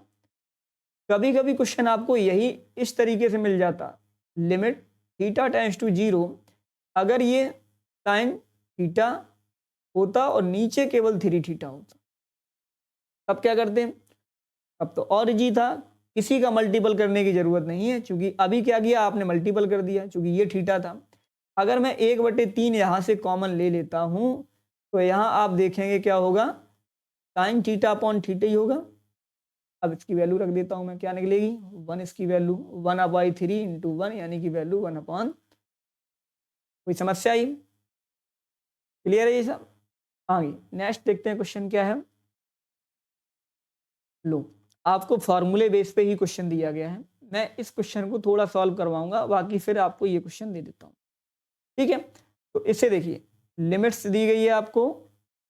कभी कभी क्वेश्चन आपको यही इस तरीके से मिल जाता, लिमिट थीटा टेंड्स टू 0, अगर ये साइन थीटा होता और नीचे केवल 3 थीटा होता, तब क्या करते हैं, अब तो और इजी था, किसी का मल्टीपल करने की जरूरत नहीं है, क्योंकि अभी क्या किया आपने मल्टीपल कर दिया, क्योंकि ये थीटा था। अगर मैं 1/3 यहाँ से कॉमन ले लेता हूँ तो यहाँ आप देखेंगे क्या होगा, साइन थीटा अपॉन थीटा ही होगा। अब इसकी वैल्यू रख देता हूँ मैं, क्या निकलेगी 1, इसकी वैल्यू 1/3 इंटू 1 यानी कि वैल्यू 1 अपॉन। कोई समस्या आई, क्लियर है ये सब। आगे नेक्स्ट देखते हैं क्वेश्चन क्या है। लो, आपको फॉर्मूले बेस पे ही क्वेश्चन दिया गया है। मैं इस क्वेश्चन को थोड़ा सॉल्व करवाऊंगा, बाकी फिर आपको ये क्वेश्चन दे देता हूँ। ठीक है, तो इसे देखिए, लिमिट्स दी गई है आपको,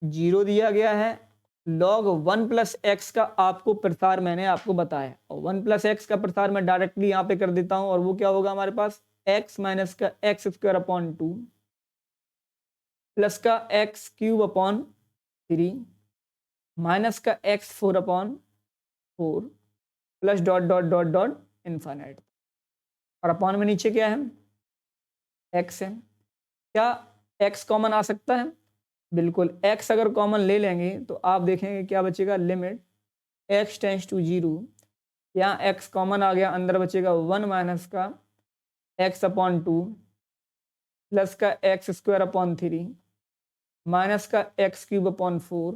0 दिया गया है, log 1 प्लस एक्स का आपको प्रसार मैंने आपको बताया, और 1 प्लस एक्स का प्रसार मैं डायरेक्टली यहाँ पे कर देता हूँ, और वो क्या होगा हमारे पास, एक्स माइनस का एक्स स्क्वायर अपॉन 2 प्लस का एक्स क्यूब अपॉन 3 माइनस का X 4 upon 4 plus dot dot dot dot infinite, और अपॉन में नीचे क्या है, एक्स है। क्या एक्स कॉमन आ सकता है? बिल्कुल, एक्स अगर कॉमन ले लेंगे तो आप देखेंगे क्या बचेगा, लिमिट एक्स टेंस टू 0, यहाँ एक्स कॉमन आ गया, अंदर बचेगा 1 माइनस का एक्स अपॉन 2 प्लस का एक्स स्क्वायर अपॉन 3 माइनस का एक्स क्यूब अपॉन 4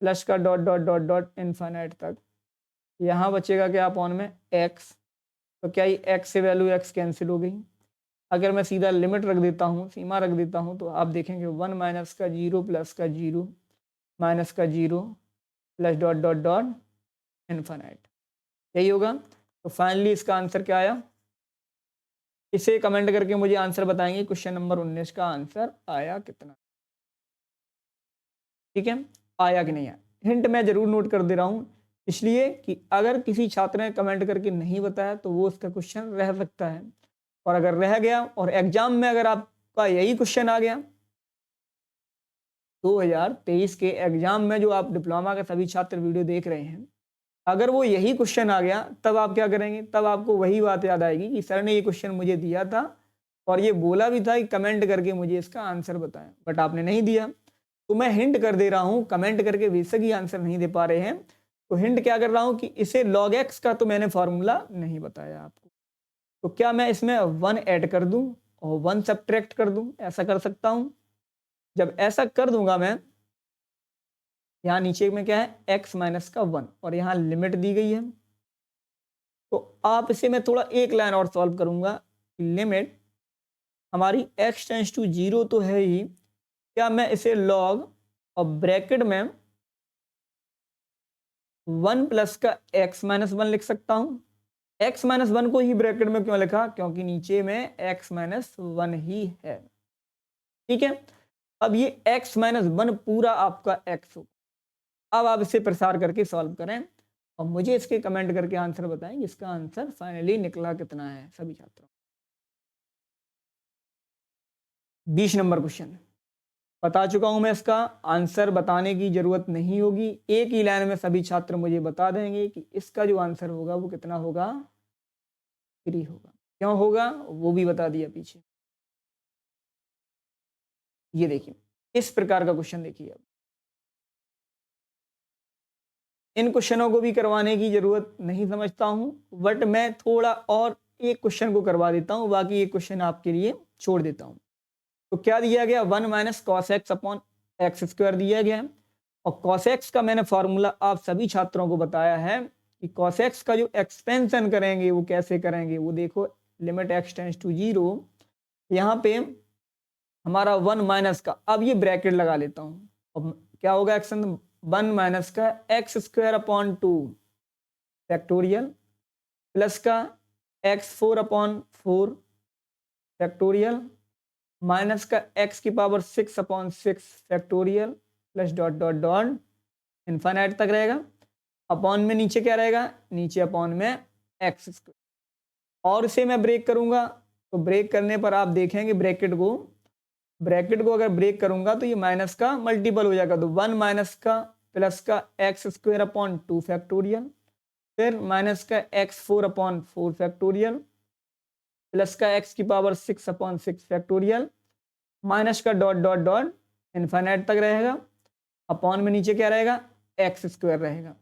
प्लस का dot dot dot dot infinite तक। यहाँ बचेगा क्या अपॉन में एक्स, तो क्या ये एक्स से वैल्यू एक्स कैंसिल हो गई। अगर मैं सीधा लिमिट रख देता हूँ, सीमा रख देता हूँ, तो आप देखेंगे 1 माइनस का 0 प्लस का 0 माइनस का 0 plus dot dot dot infinite, यही होगा। तो फाइनली इसका आंसर क्या आया, इसे कमेंट करके मुझे आंसर बताएंगे क्वेश्चन नंबर 19 का आंसर आया कितना। ठीक है, आया कि नहीं आया। हिंट मैं जरूर नोट कर दे रहा हूँ, इसलिए कि अगर किसी छात्र ने कमेंट करके नहीं बताया तो वो उसका क्वेश्चन रह सकता है, और अगर रह गया और एग्जाम में अगर आपका यही क्वेश्चन आ गया 2023 के एग्जाम में, जो आप डिप्लोमा के सभी छात्र वीडियो देख रहे हैं, अगर वो यही क्वेश्चन आ गया तब आप क्या करेंगे, तब आपको वही बात याद आएगी कि सर ने ये क्वेश्चन मुझे दिया था और ये बोला भी था कि कमेंट करके मुझे इसका आंसर बताएं, बट आपने नहीं दिया। तो मैं हिंट कर दे रहा हूँ, कमेंट करके बेशक ही आंसर नहीं दे पा रहे हैं, तो हिंट क्या कर रहा हूँ कि इसे log x का तो मैंने फॉर्मूला नहीं बताया आपको, तो क्या मैं इसमें 1 ऐड कर दूं और 1 सब्ट्रैक्ट कर दूं, ऐसा कर सकता हूं। जब ऐसा कर दूंगा मैं, यहाँ नीचे में क्या है, x माइनस का 1, और यहाँ लिमिट दी गई है, तो आप इसे मैं थोड़ा एक लाइन और सॉल्व करूंगा। लिमिट हमारी x टेंस टू 0 तो है ही, क्या मैं इसे log और ब्रैकेट में 1 प्लस का x माइनस 1 लिख सकता हूं। x माइनस 1 को ही ब्रैकेट में क्यों लिखा, क्योंकि नीचे में x माइनस 1 ही है। ठीक है, अब ये x माइनस 1 पूरा आपका x होगा। अब आप इसे प्रसार करके सॉल्व करें और मुझे इसके कमेंट करके आंसर बताएं, इसका आंसर फाइनली निकला कितना है सभी छात्रों। 20 नंबर क्वेश्चन बता चुका हूं मैं, इसका आंसर बताने की जरूरत नहीं होगी, एक ही लाइन में सभी छात्र मुझे बता देंगे कि इसका जो आंसर होगा वो कितना होगा, 3 होगा। क्यों होगा वो भी बता दिया पीछे। ये देखिए, इस प्रकार का क्वेश्चन देखिए। अब इन क्वेश्चनों को भी करवाने की जरूरत नहीं समझता हूं, बट मैं थोड़ा और एक क्वेश्चन को करवा देता हूं, बाकी एक क्वेश्चन आपके लिए छोड़ देता हूं। तो क्या दिया गया, 1 minus cos x upon x square दिया गया है, और कॉस एक्स का मैंने फॉर्मूला आप सभी छात्रों को बताया है कि कॉस एक्स का जो एक्सपेंशन करेंगे वो कैसे करेंगे, वो देखो, लिमिट एक्स टेंस टू 0, यहाँ पे हमारा 1 माइनस का, अब ये ब्रैकेट लगा लेता हूँ, अब क्या होगा, एक्शन 1 माइनस का X square upon 2 factorial plus का एक्स 4 अपॉन 4 फैक्टोरियल माइनस का एक्स की power 6 upon 6 factorial plus dot dot dot infinite तक रहेगा। अपॉन में नीचे क्या रहेगा, नीचे अपॉन में एक्स स्क्वायर, और इसे मैं ब्रेक करूंगा, तो ब्रेक करने पर आप देखेंगे ब्रैकेट को अगर ब्रेक करूंगा तो ये माइनस का मल्टीपल हो जाएगा, तो 1 माइनस का प्लस का एक्स स्क्वायर अपॉन 2 फैक्टोरियल, फिर माइनस का एक्स 4 अपॉन 4 फैक्टोरियल प्लस का एक्स की पावर 6 अपॉन 6 फैक्टोरियल माइनस का डॉट डॉट डॉट इनफाइनाइट तक रहेगा। अपॉन में नीचे क्या रहेगा, एक्स स्क्वायर रहेगा।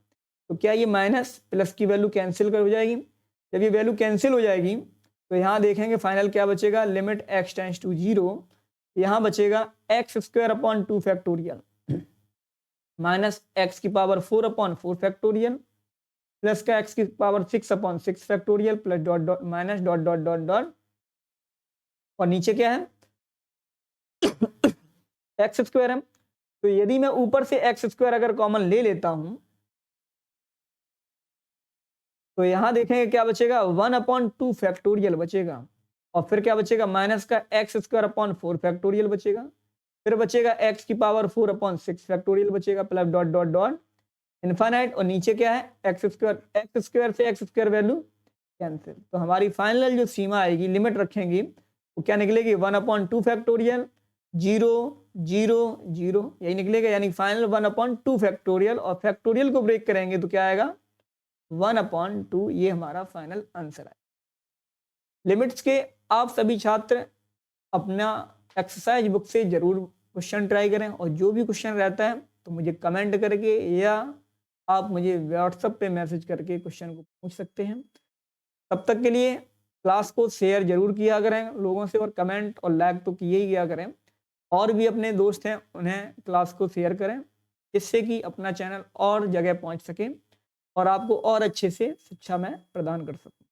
तो क्या ये माइनस प्लस की वैल्यू कैंसिल कर हो जाएगी, जब ये वैल्यू कैंसिल हो जाएगी तो यहाँ देखेंगे फाइनल क्या बचेगा, लिमिट एक्स टेंस टू 0, यहाँ बचेगा x square upon 2 factorial minus x की पावर 4 अपॉन 4 फैक्टोरियल प्लस का एक्स की power 6 upon 6 factorial plus dot dot minus dot dot dot dot, और नीचे क्या है एक्स स्क्वायर है, तो यदि मैं ऊपर से एक्स स्क्वायर अगर कॉमन ले लेता हूं तो यहां देखेंगे क्या बचेगा 1/2 फैक्टोरियल बचेगा और फिर क्या बचेगा माइनस का एक्स स्क्वायर अपॉन 4 फैक्टोरियल बचेगा, फिर बचेगा एक्स की पावर 4/6 फैक्टोरियल बचेगा plus dot dot dot infinite और नीचे क्या है एक्स स्क्वायर से एक्स स्क्वायर वैल्यू कैंसिल। तो हमारी फाइनल जो सीमा आएगी लिमिट रखेंगे वो क्या निकलेगी 1/2 फैक्टोरियल 0 0 0 यही निकलेगा, यानी फाइनल 1/2 फैक्टोरियल और फैक्टोरियल को ब्रेक करेंगे तो क्या आएगा 1/2। ये हमारा फाइनल आंसर है। लिमिट्स के आप सभी छात्र अपना एक्सरसाइज बुक से जरूर क्वेश्चन ट्राई करें और जो भी क्वेश्चन रहता है तो मुझे कमेंट करके या आप मुझे व्हाट्सएप पे मैसेज करके क्वेश्चन को पूछ सकते हैं। तब तक के लिए क्लास को शेयर जरूर किया करें लोगों से और कमेंट और लाइक तो किए ही किया करें और भी अपने दोस्त हैं उन्हें क्लास को शेयर करें जिससे कि अपना चैनल और जगह पहुंच सके और आपको और अच्छे से शिक्षा मैं प्रदान कर सकूं।